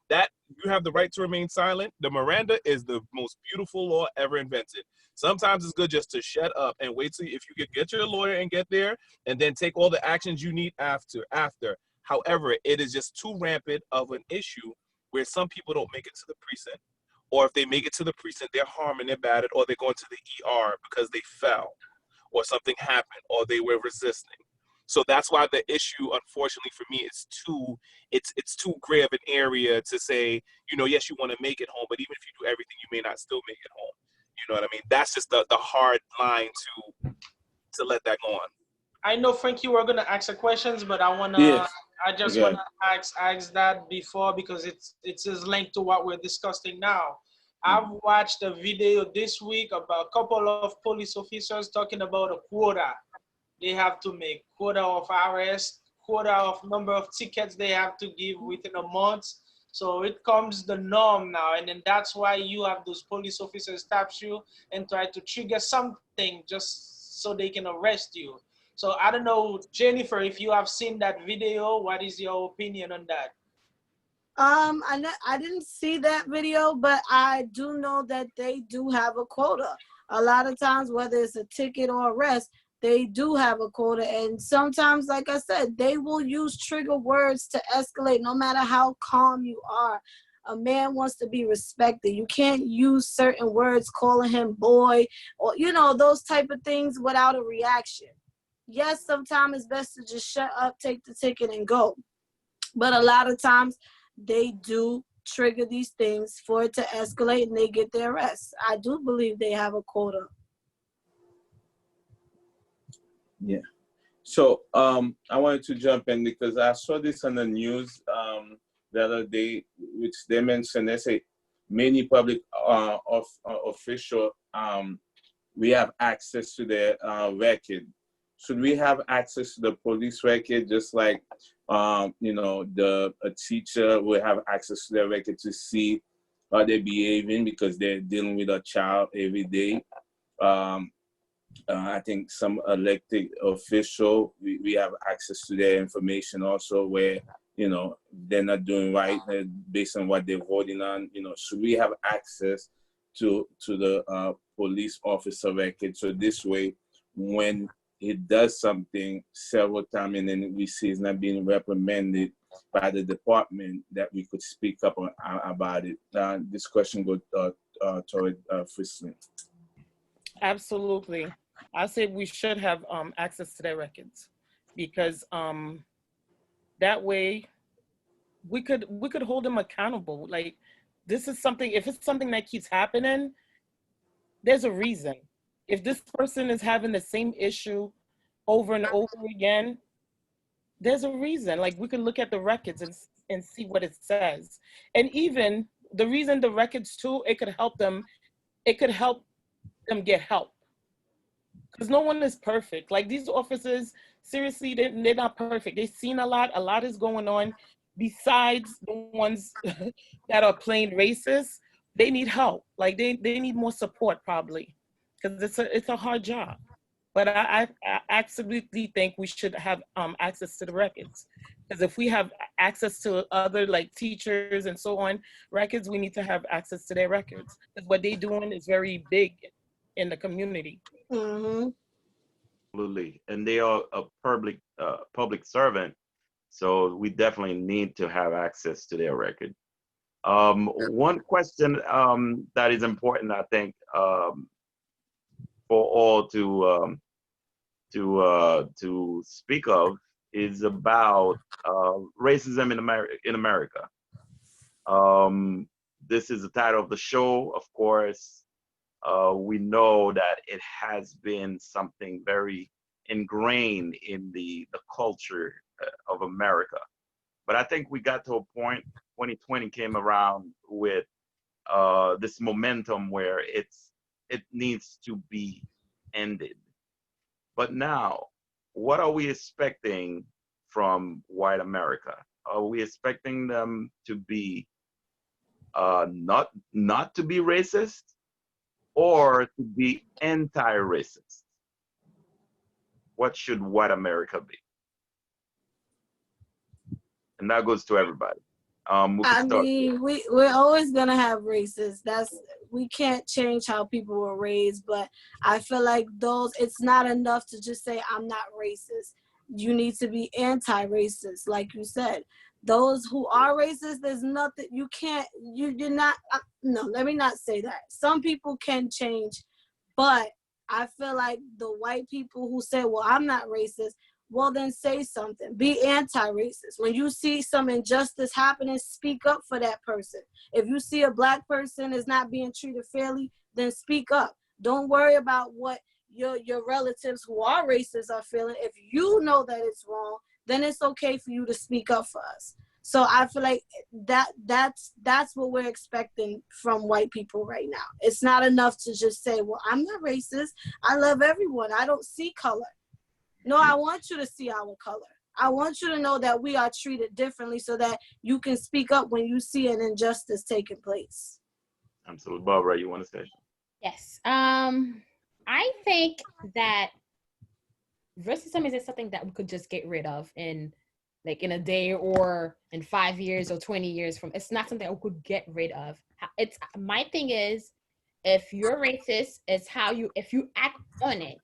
That you have the right to remain silent. The Miranda is the most beautiful law ever invented. Sometimes it's good just to shut up and wait till if you could get your lawyer and get there, and then take all the actions you need after. However, it is just too rampant of an issue where some people don't make it to the precinct, or if they make it to the precinct, they're harmed and they're battered, or they're going to the ER because they fell, or something happened, or they were resisting. So that's why the issue, unfortunately for me, is it's too gray of an area to say, yes, you want to make it home, but even if you do everything, you may not still make it home. You know what I mean? That's just the hard line to let that go on. I know, Frank, you were gonna ask the questions, but I just wanna ask that before, because it's linked to what we're discussing now. I've watched a video this week about a couple of police officers talking about a quota. They have to make quota of arrest, quota of number of tickets they have to give within a month. So it comes the norm now, and then that's why you have those police officers tap you and try to trigger something just so they can arrest you. So I don't know, Jennifer, if you have seen that video, what is your opinion on that? I didn't see that video, but I do know that they do have a quota. A lot of times, whether it's a ticket or arrest, they do have a quota. And sometimes, like I said, they will use trigger words to escalate, no matter how calm you are. A man wants to be respected. You can't use certain words, calling him boy, or, those type of things without a reaction. Yes, sometimes it's best to just shut up, take the ticket, and go. But a lot of times they do trigger these things for it to escalate and they get their arrest. I do believe they have a quota. Yeah. So I wanted to jump in because I saw this on the news the other day, which they mentioned, they say many public official, we have access to their record. Should we have access to the police record just like, you know, a teacher will have access to their record to see how they're behaving because they're dealing with a child every day? I think some elected official, we have access to their information also where, you know, they're not doing right based on what they're voting on. You know, should we have access to the police officer record? So this way, when he does something several times and then we see it's not being reprimanded by the department, that we could speak up about it. This question goes toward Frislin. Absolutely. I say we should have access to their records because that way we could hold them accountable. Like, this is something, if it's something that keeps happening, there's a reason. If this person is having the same issue over and over again, there's a reason. Like, we can look at the records and see what it says. And even the reason the records too, it could help them get help. Because no one is perfect. Like, these officers, seriously, they're not perfect. They've seen a lot is going on. Besides the ones that are plain racist, they need help. Like, they need more support probably, because it's a hard job. But I absolutely think we should have access to the records. Because if we have access to other, like, teachers and so on, records, we need to have access to their records. Because what they're doing is very big in the community. Mm-hmm. Absolutely, and they are a public servant, so we definitely need to have access to their record. One question that is important, I think, for all to speak of is about racism in America. This is the title of the show, of course. We know that it has been something very ingrained in the culture of America. But I think we got to a point, 2020 came around with this momentum where it needs to be ended. But now, what are we expecting from white America? Are we expecting them to be not to be racist, or to be anti-racist? What should white America be? And that goes to everybody. I mean, we're always gonna have racists. We can't change how people were raised, but I feel like it's not enough to just say I'm not racist. You need to be anti-racist, like you said. Those who are racist, there's nothing you're not. No, let me not say that. Some people can change, but I feel like the white people who say, well, I'm not racist, well, then say something. Be anti-racist. When you see some injustice happening, speak up for that person. If you see a black person is not being treated fairly, then speak up. Don't worry about what your relatives who are racist are feeling. If you know that it's wrong, then it's okay for you to speak up for us. So I feel like that's what we're expecting from white people right now. It's not enough to just say, well, I'm not racist. I love everyone. I don't see color. No, I want you to see our color. I want you to know that we are treated differently so that you can speak up when you see an injustice taking place. Absolutely. Barbara, you want to say? Yes. I think that racism isn't something that we could just get rid of in a day or in 5 years or 20 years from. It's not something that we could get rid of. It's my thing is, if you're racist, it's if you act on it.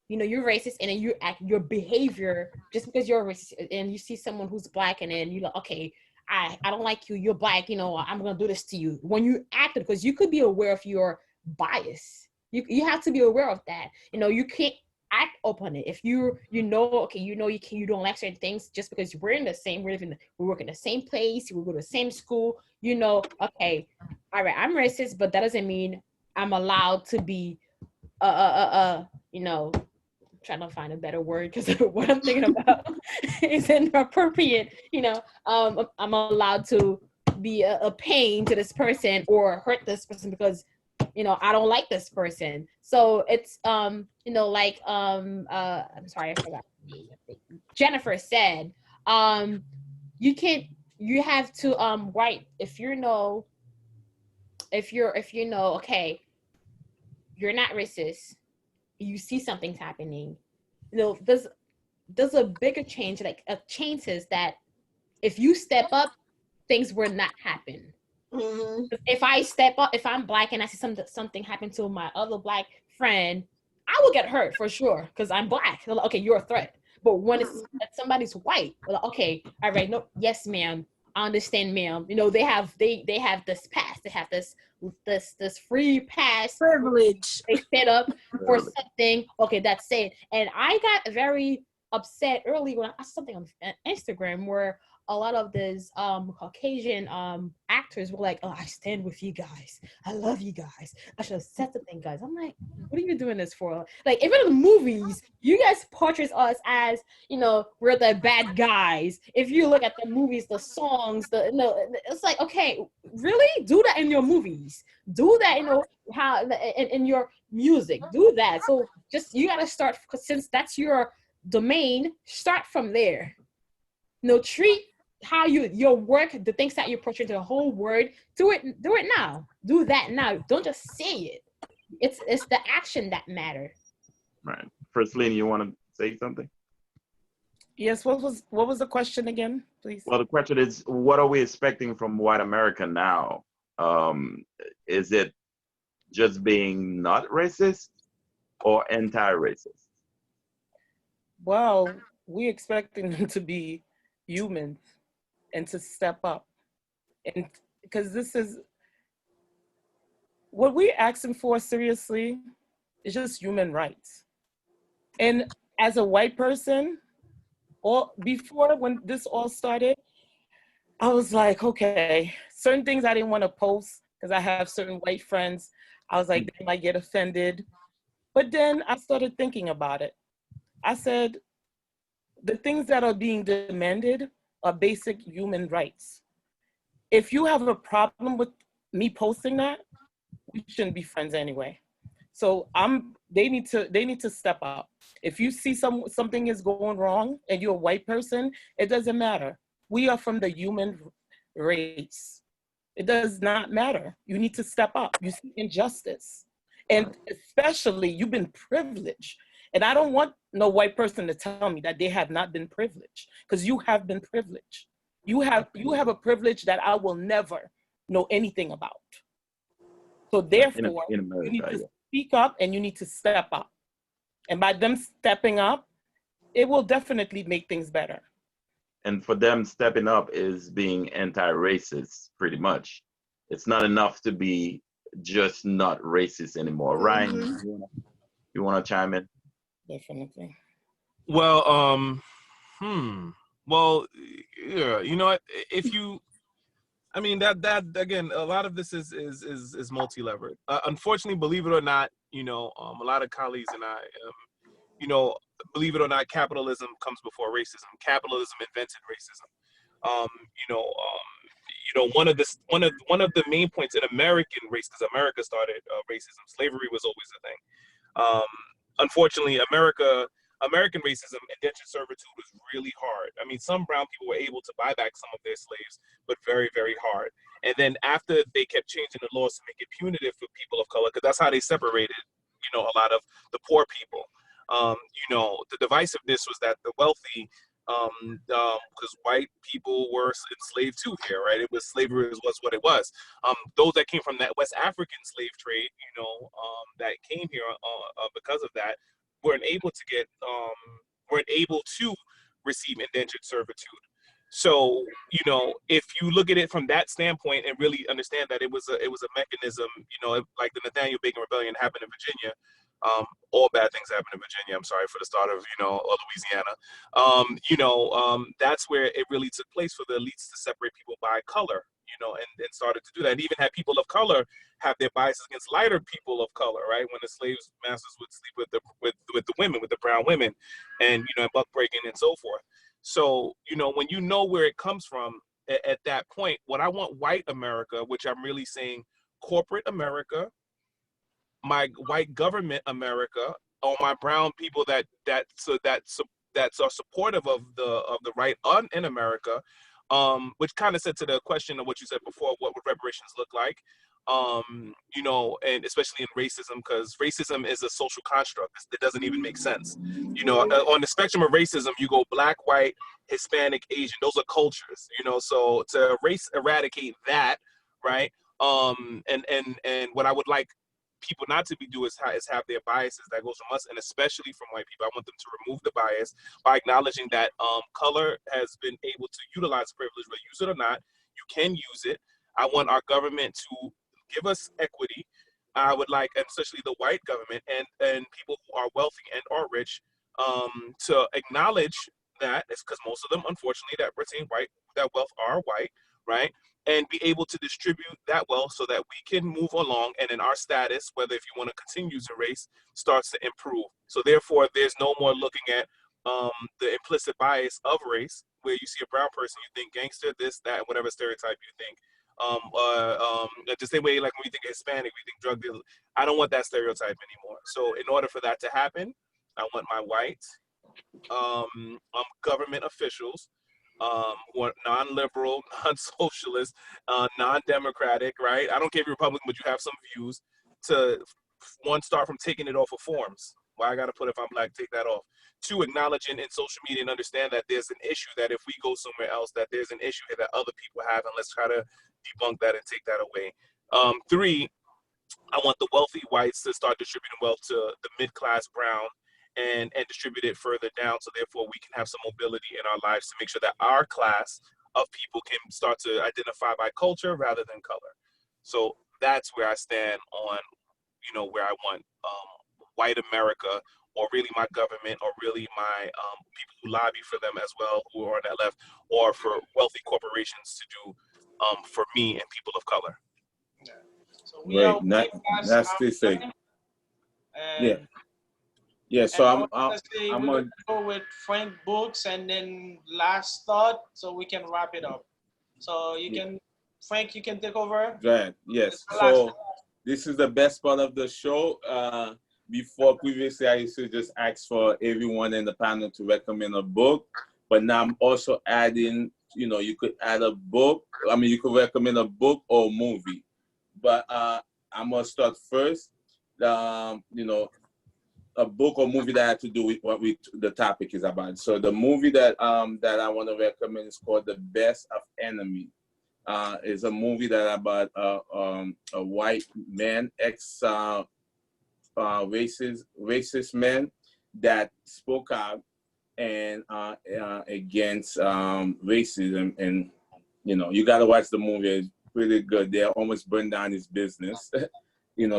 You know, you're racist and then you act your behavior just because you're racist and you see someone who's black and then you're like, okay, I don't like you, you're black, you know, I'm gonna do this to you. When you act, because you could be aware of your bias. You have to be aware of that. You know, you can't act upon it. If you know, okay, you don't like certain things just because we're in the same, we work in the same place, we go to the same school, you know, okay, all right, I'm racist, but that doesn't mean I'm allowed to be you know, trying to find a better word because what I'm thinking about is inappropriate, you know, I'm allowed to be a pain to this person or hurt this person because, you know, I don't like this person. So it's you know, like I'm sorry, I forgot. Jennifer said, you have to write if you know, okay, you're not racist, you see something's happening, you know, there's a bigger change, like chances that if you step up, things will not happen. If I step up, if I'm Black and I see something happen to my other Black friend, I will get hurt for sure because I'm Black. Okay, you're a threat. But when it's somebody's white, like, okay, all right, no, yes, ma'am, I understand, ma'am. You know, they have this pass, they have this free pass Privilege. they set up for something. Okay, that's it. And I got very upset early when I saw something on Instagram where a lot of these Caucasian actors were like, "Oh, I stand with you guys. I love you guys. I should have said something, guys." I'm like, "What are you doing this for?" Like, even in the movies, you guys portray us as, you know, we're the bad guys. If you look at the movies, the songs, it's like, okay, really do that in your movies. Do that, you know, how in your music. Do that. So just you gotta start, since that's your domain. Start from there. You know, treat how your work, the things that you portray to the whole world, do it now. Do that now. Don't just say it. It's the action that matters. Right. First Lady, you want to say something? Yes, what was the question again, please? Well, the question is, what are we expecting from white America now? Is it just being not racist or anti-racist? Well, we expecting them to be humans and to step up, and because this is what we're asking for, seriously, is just human rights. And as a white person, or before, when this all started, I was like, okay, certain things I didn't want to post because I have certain white friends. I was like, they might get offended. But then I started thinking about it. I said, the things that are being demanded are basic human rights. If you have a problem with me posting that, we shouldn't be friends anyway. So they need to step up. If you see something is going wrong and you're a white person, it doesn't matter. We are from the human race. It does not matter. You need to step up. You see injustice. And especially, you've been privileged. And I don't want no white person to tell me that they have not been privileged, because you have been privileged. You have a privilege that I will never know anything about. So therefore, in America, you need to speak up and you need to step up. And by them stepping up, it will definitely make things better. And for them, stepping up is being anti-racist, pretty much. It's not enough to be just not racist anymore. Ryan, you want to chime in? Definitely. Well, well, yeah, you know what? If you, I mean, that again, a lot of this is multi-levered. Unfortunately, believe it or not, you know, a lot of colleagues and I, you know, believe it or not, capitalism comes before racism. Capitalism invented racism. One of the main points in American race, because America started racism. Slavery was always a thing. Unfortunately, American racism, indentured servitude was really hard. I mean, some brown people were able to buy back some of their slaves, but very, very hard. And then after they kept changing the laws to make it punitive for people of color, because that's how they separated, you know, a lot of the poor people. You know, the divisiveness was that the wealthy, because white people were enslaved too here, right? It was slavery was what it was. Those that came from that West African slave trade, you know, that came here because of that, weren't able to receive indentured servitude. So, you know, if you look at it from that standpoint and really understand that it was a mechanism, you know, like the Nathaniel Bacon Rebellion happened in Virginia, All bad things happen in Virginia. I'm sorry for the start of, or Louisiana. That's where it really took place for the elites to separate people by color, and started to do that. And even had people of color have their biases against lighter people of color, right? When the slaves masters would sleep with the women, with the brown women, and buck breaking and so forth. So when you know where it comes from at that point, what I want white America, which I'm really saying corporate America, my white government America, or my brown people that are supportive of the right in America, which kind of said to the question of what you said before, what would reparations look like? And especially in racism, because racism is a social construct. It doesn't even make sense. On the spectrum of racism, you go black, white, Hispanic, Asian. Those are cultures. So to eradicate that, right? And what I would like people not to be do is have their biases that goes from us, and especially from white people. I want them to remove the bias by acknowledging that color has been able to utilize privilege, whether you use it or not. You can use it. I want our government to give us equity. I would like, and especially the white government and people who are wealthy and are rich, to acknowledge that it's because most of them, unfortunately, that retain white, that wealth are white, right? And be able to distribute that wealth so that we can move along, and in our status, whether if you want to continue using race, starts to improve. So therefore, there's no more looking at the implicit bias of race, where you see a brown person, you think gangster, this, that, whatever stereotype you think. The same way, like when we think Hispanic, we think drug dealer. I don't want that stereotype anymore. So in order for that to happen, I want my white government officials who are non-liberal, non-socialist, non-democratic, right? I don't care if you're Republican, but you have some views, to start from taking it off of forms. Why I got to put if I'm black, take that off. 2, acknowledging in social media and understand that there's an issue, that if we go somewhere else, that there's an issue here that other people have, and let's try to debunk that and take that away. 3, I want the wealthy whites to start distributing wealth to the mid-class brown and distribute it further down, so therefore we can have some mobility in our lives to make sure that our class of people can start to identify by culture rather than color. So that's where I stand on, where I want white America, or really my government, or really my people who lobby for them as well, who are on that left, or for wealthy corporations to do for me and people of color. Yeah. So we are That's the thing. Yeah. Yeah, so I'm gonna go with Frank Books, and then last thought, so we can wrap it up. So you can, Frank, you can take over. Go ahead. Yes. So this is the best part of the show. Before, previously, I used to just ask for everyone in the panel to recommend a book, but now I'm also adding, you could add a book. I mean, you could recommend a book or a movie, but I'm gonna start first. A book or movie that had to do with what the topic is about. So the movie that I want to recommend is called The Best of Enemy. It's a movie that about a white man, racist man that spoke out and against racism. And you gotta watch the movie. It's pretty good. They almost burned down his business.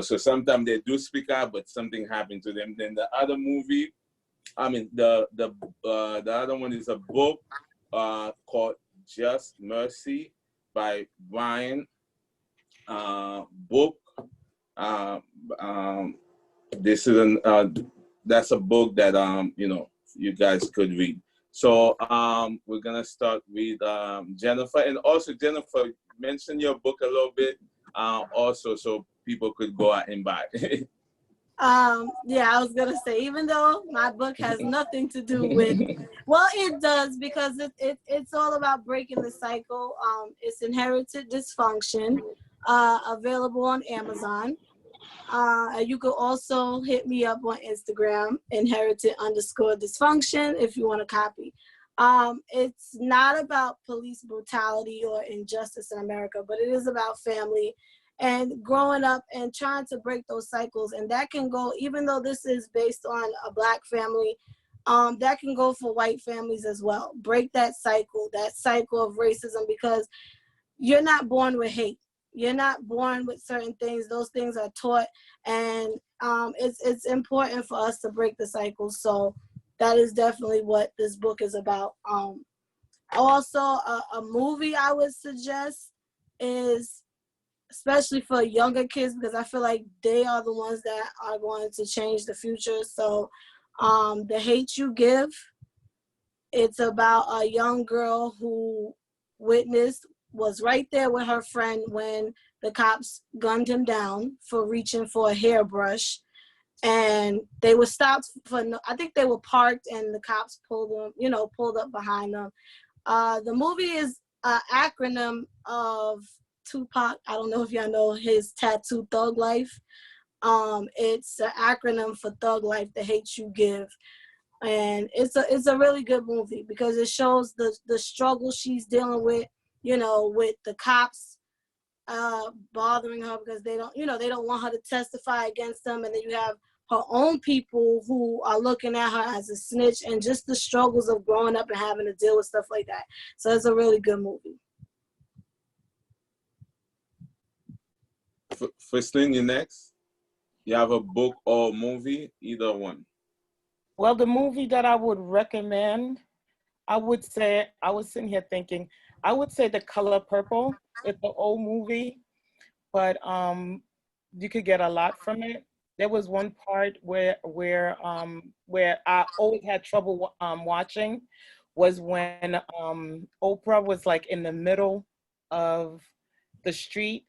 So sometimes they do speak out, but something happened to them. Then the other movie, the other one is a book called Just Mercy by Brian Book. This is that's a book that you guys could read. So we're gonna start with Jennifer, and also Jennifer, mention your book a little bit, also so people could go out and buy it. Yeah, I was gonna say, even though my book has nothing to do with, well, it does, because it's all about breaking the cycle. It's Inherited Dysfunction, available on Amazon. You could also hit me up on Instagram, inherited_dysfunction, if you want a copy. It's not about police brutality or injustice in America, but it is about family and growing up and trying to break those cycles. And that can go, even though this is based on a Black family, that can go for white families as well. Break that cycle of racism, because you're not born with hate. you're not born with certain things. Those things are taught, and it's important for us to break the cycle. So that is definitely what this book is about. Also, a movie I would suggest is, especially for younger kids, because I feel like they are the ones that are going to change the future. So The Hate U Give, it's about a young girl who was right there with her friend when the cops gunned him down for reaching for a hairbrush. And they were stopped I think they were parked and the cops pulled up behind them. The movie is an acronym of Tupac. I don't know if y'all know his tattoo, Thug Life. It's an acronym for Thug Life, The Hate U Give. And it's a really good movie because it shows the struggle she's dealing with, with the cops bothering her because they don't want her to testify against them. And then you have her own people who are looking at her as a snitch, and just the struggles of growing up and having to deal with stuff like that. So it's a really good movie. Firstly, you next. You have a book or movie, either one. Well, the movie that I would recommend, I was sitting here thinking, I would say The Color Purple. It's an old movie, but you could get a lot from it. There was one part where I always had trouble watching, was when Oprah was like in the middle of the street,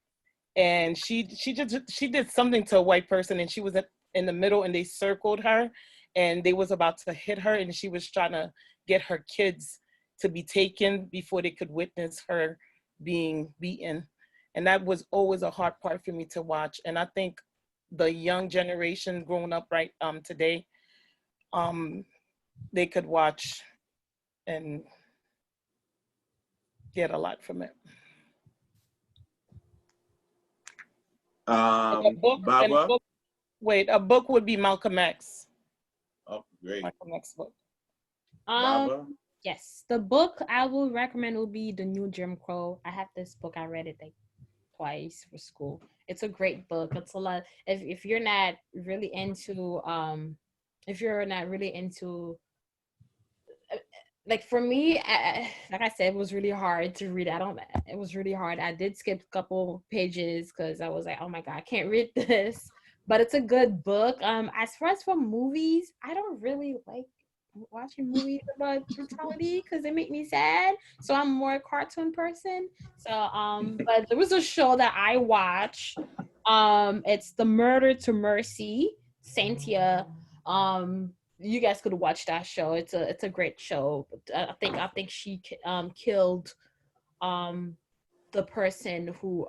and she did something to a white person, and she was in the middle, and they circled her, and they was about to hit her, and she was trying to get her kids to be taken before they could witness her being beaten. And that was always a hard part for me to watch. And I think the young generation growing up today, they could watch and get a lot from it. A book would be Malcolm X. Oh, great. Malcolm X book. Yes, the book I will recommend will be The New Jim Crow. I have this book. I read it like twice for school. It's a great book. It's a lot. If you're not really into like for me, like I said, it was really hard to read. It was really hard. I did skip a couple pages because I was like, oh my God, I can't read this. But it's a good book. As far as for movies, I don't really like watching movies about brutality because they make me sad. So I'm more a cartoon person. So but there was a show that I watched. It's The Murder to Mercy, Cynthia. You guys could watch that show. It's a great show. I think she killed the person who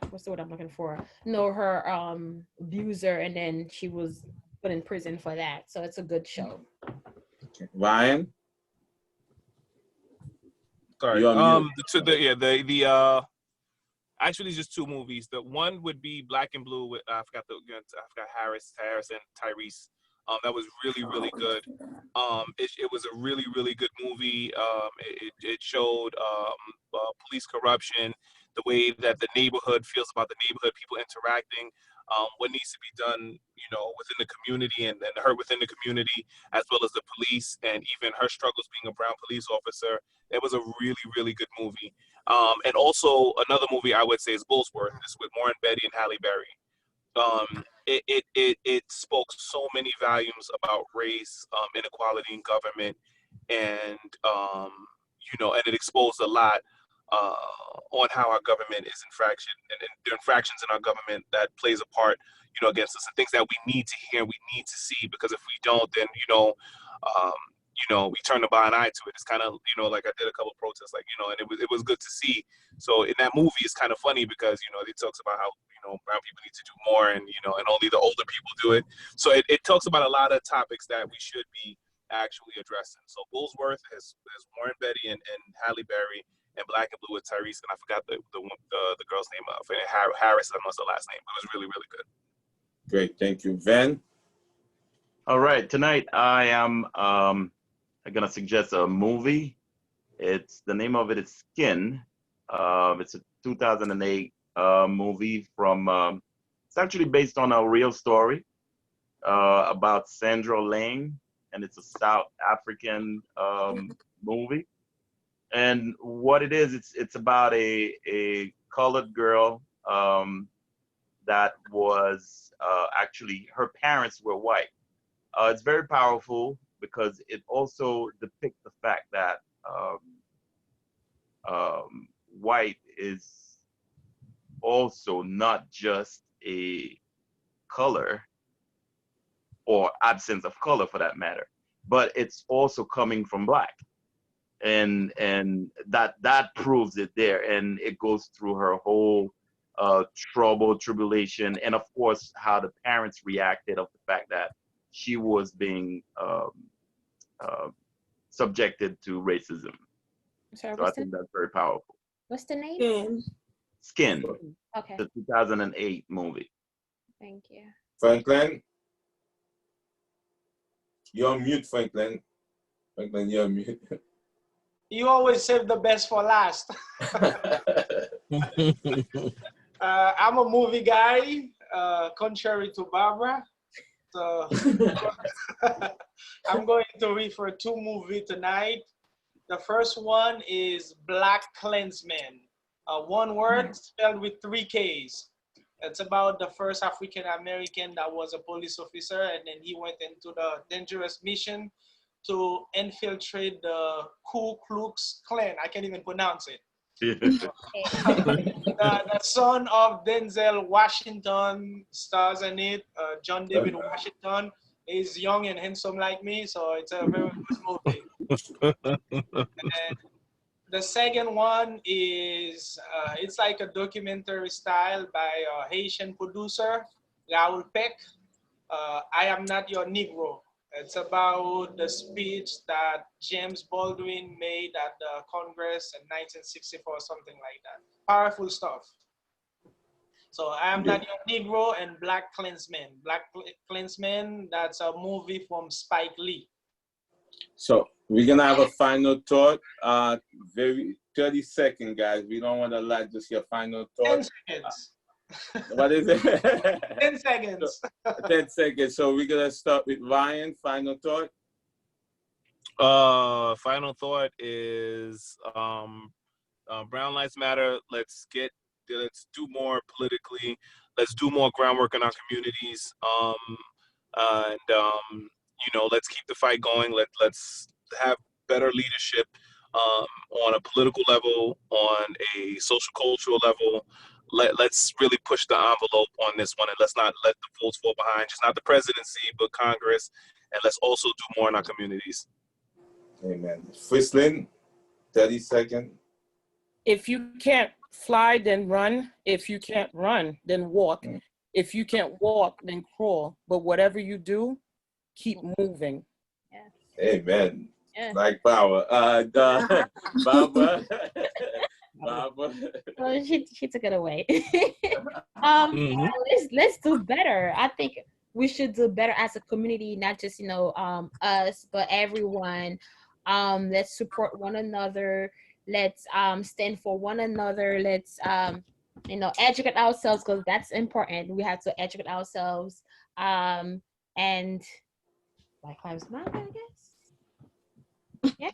what's the word I'm looking for? No, her abuser, and then she was put in prison for that. So it's a good show. Okay. Ryan? Sorry. Actually just two movies. The one would be Black and Blue with I forgot Harris and Tyrese. That was really, really good. It was a really, really good movie. It showed police corruption, the way that the neighborhood feels about the neighborhood, people interacting, what needs to be done, within the community and her within the community, as well as the police, and even her struggles being a brown police officer. It was a really, really good movie. And also another movie I would say is Bullsworth. It's with Warren Beatty and Halle Berry. It spoke so many volumes about race, inequality in government, and and it exposed a lot on how our government is infraction and the infractions in our government that plays a part, against us, and things that we need to hear, we need to see, because if we don't, then we turn a blind eye to it. It's kind of like I did a couple of protests, and it was good to see. So in that movie, it's kind of funny because it talks about how brown people need to do more, and and only the older people do it. So it talks about a lot of topics that we should be actually addressing. So Bullsworth has Warren Beatty and Halle Berry, and Black and Blue with Tyrese, and I forgot the girl's name. Harris, I know the last name. But it was really, really good. Great, thank you, Van. All right, tonight I am gonna suggest a movie. It's the name of it is Skin. It's a 2008 movie from. It's actually based on a real story about Sandra Lang, and it's a South African movie. And what it is, it's about a colored girl that was actually her parents were white. It's very powerful because it also depicts the fact that white is also not just a color or absence of color for that matter, but it's also coming from black. And that proves it there, and it goes through her whole trouble, tribulation, and of course how the parents reacted of the fact that she was being uh, subjected to racism. Sorry, So I think that's very powerful. what's the name? Yeah. Skin, Okay, the 2008 movie. thank you. Franklin, you're on mute, Franklin. Franklin, you're on mute. You always save the best for last. I'm a movie guy, contrary to Barbara. So I'm going to refer two movies tonight. The first one is Black Klansman. One word spelled with 3 Ks. It's about the first African American that was a police officer, and then he went into the dangerous mission to infiltrate the Ku Klux Klan. I can't even pronounce it. The son of Denzel Washington stars in it. John David Washington is young and handsome like me, so it's a very good movie. And the second one is it's like a documentary style by a Haitian producer, Raoul Peck. I Am Not Your Negro. It's about the speech that James Baldwin made at the Congress in 1964, something like that. Powerful stuff. So I Am Not Your Negro and Black Klansman. Black Klansman, that's a movie from Spike Lee. So we're gonna have a final thought. Very 30-second, guys. We don't want to lie. Just your final 10 thought. seconds. What is it? 10 seconds. 10 seconds. So we're gonna start with Ryan. Final thought. Final thought is Brown Lives Matter. Let's do more politically. Let's do more groundwork in our communities. Let's keep the fight going. Let's have better leadership on a political level, on a social cultural level. Let's really push the envelope on this one, and let's not let the votes fall behind. Just not the presidency, but Congress, and let's also do more in our communities. Amen. Frislin, 30 seconds. If you can't fly, then run. If you can't run, then walk. If you can't walk, then crawl. But whatever you do, keep moving. Amen. Yeah. Like power. Barbara. Barbara. Well, she took it away. Let's do better. I think we should do better as a community, not just us, but everyone. Let's support one another. Let's stand for one another. Let's educate ourselves, because that's important. We have to educate ourselves. And Black Lives Matter, I guess. Yeah.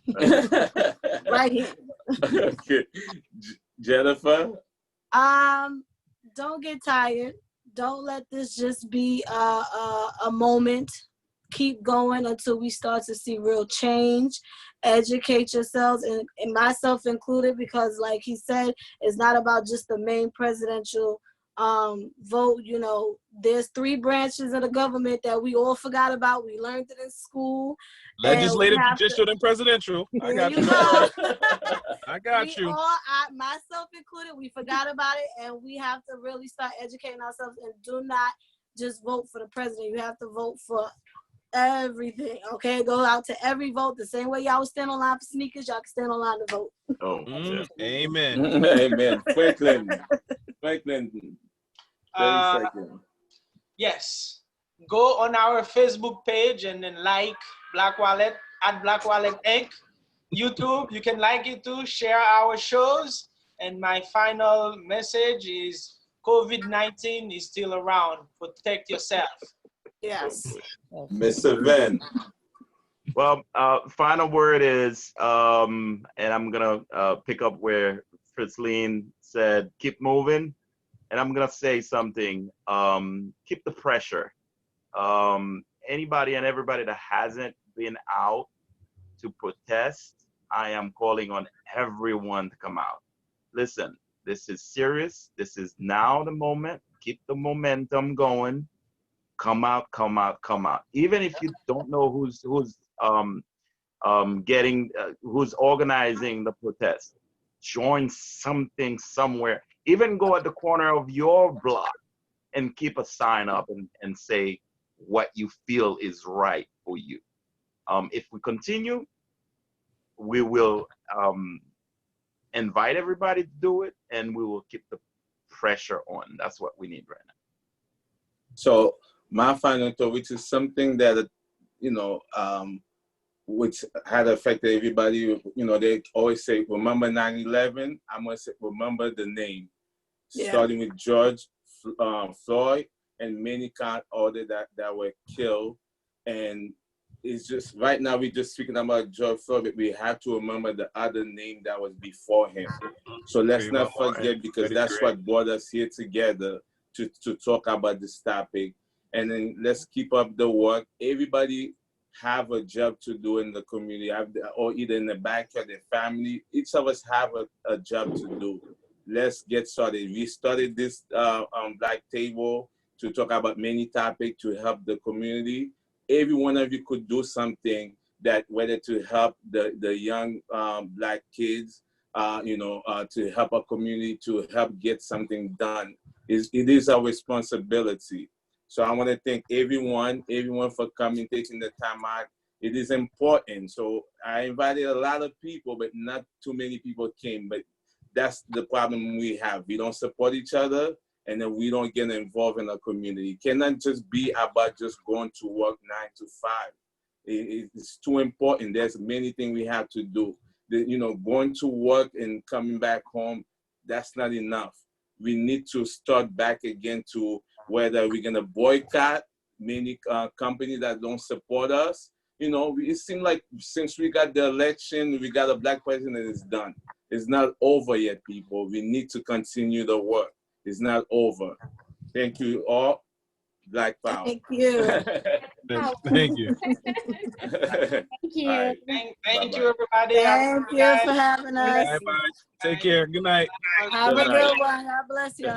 Right here. Okay. Jennifer. Don't get tired. Don't let this just be a moment. Keep going until we start to see real change. Educate yourselves, and myself included, because like he said, it's not about just the main presidential vote. There's 3 branches of the government that we all forgot about. We learned it in school. Legislative, judicial, and presidential. I got you. I got you. Myself included, we forgot about it, and we have to really start educating ourselves, and do not just vote for the president. You have to vote for everything. Okay, go out to every vote. The same way y'all stand online for sneakers, y'all can stand online to vote. Amen. Amen. Franklin. 30 seconds. Yes. Go on our Facebook page and then like Black Wallet at Black Wallet Inc. YouTube. You can like it too, share our shows. And my final message is COVID-19 is still around. Protect yourself. Yes. Mr. Venn. Well, final word is, and I'm gonna pick up where Fritzline said, keep moving. And I'm gonna say something, keep the pressure. Anybody and everybody that hasn't been out to protest, I am calling on everyone to come out. Listen, this is serious. This is now the moment. Keep the momentum going. Come out, come out, come out. Even if you don't know who's who's organizing the protest, join something somewhere. Even go at the corner of your block and keep a sign up and say what you feel is right for you. If we continue, we will invite everybody to do it, and we will keep the pressure on. That's what we need right now. So my final thought, which is something that, you know, which had affected everybody, you know, they always say, remember 9/11? I'm going to say, remember the name. Yeah. Starting with George Floyd and many others that were killed. And it's just, right now we're just speaking about George Floyd, but we have to remember the other name that was before him. So let's not forget, because that's what brought us here together to talk about this topic. And then let's keep up the work. Everybody have a job to do in the community, or either in the backyard, their family. Each of us have a job to do. Let's get started. We started this Black Table to talk about many topics to help the community. Every one of you could do something, that whether to help the young Black kids, you know, to help our community, to help get something done. It is our responsibility. So I want to thank everyone for coming, taking the time out. It is important. So I invited a lot of people, but not too many people came. But that's the problem we have. We don't support each other, and then we don't get involved in the community. It cannot just be about just going to work 9 to 5. It's too important. There's many things we have to do. You know, going to work and coming back home, that's not enough. We need to start back again to whether we're gonna boycott many companies that don't support us. You know, it seems like since we got the election, we got a Black president, it's done. It's not over yet, people. We need to continue the work. It's not over. Thank you all. Black Power. Thank you. Thank you. Thank you. All right. Thank you, Bye-bye. everybody. Have a Thank good you night. for having us. Bye bye. Take care. Good night. Have Good a night. good one. God bless you.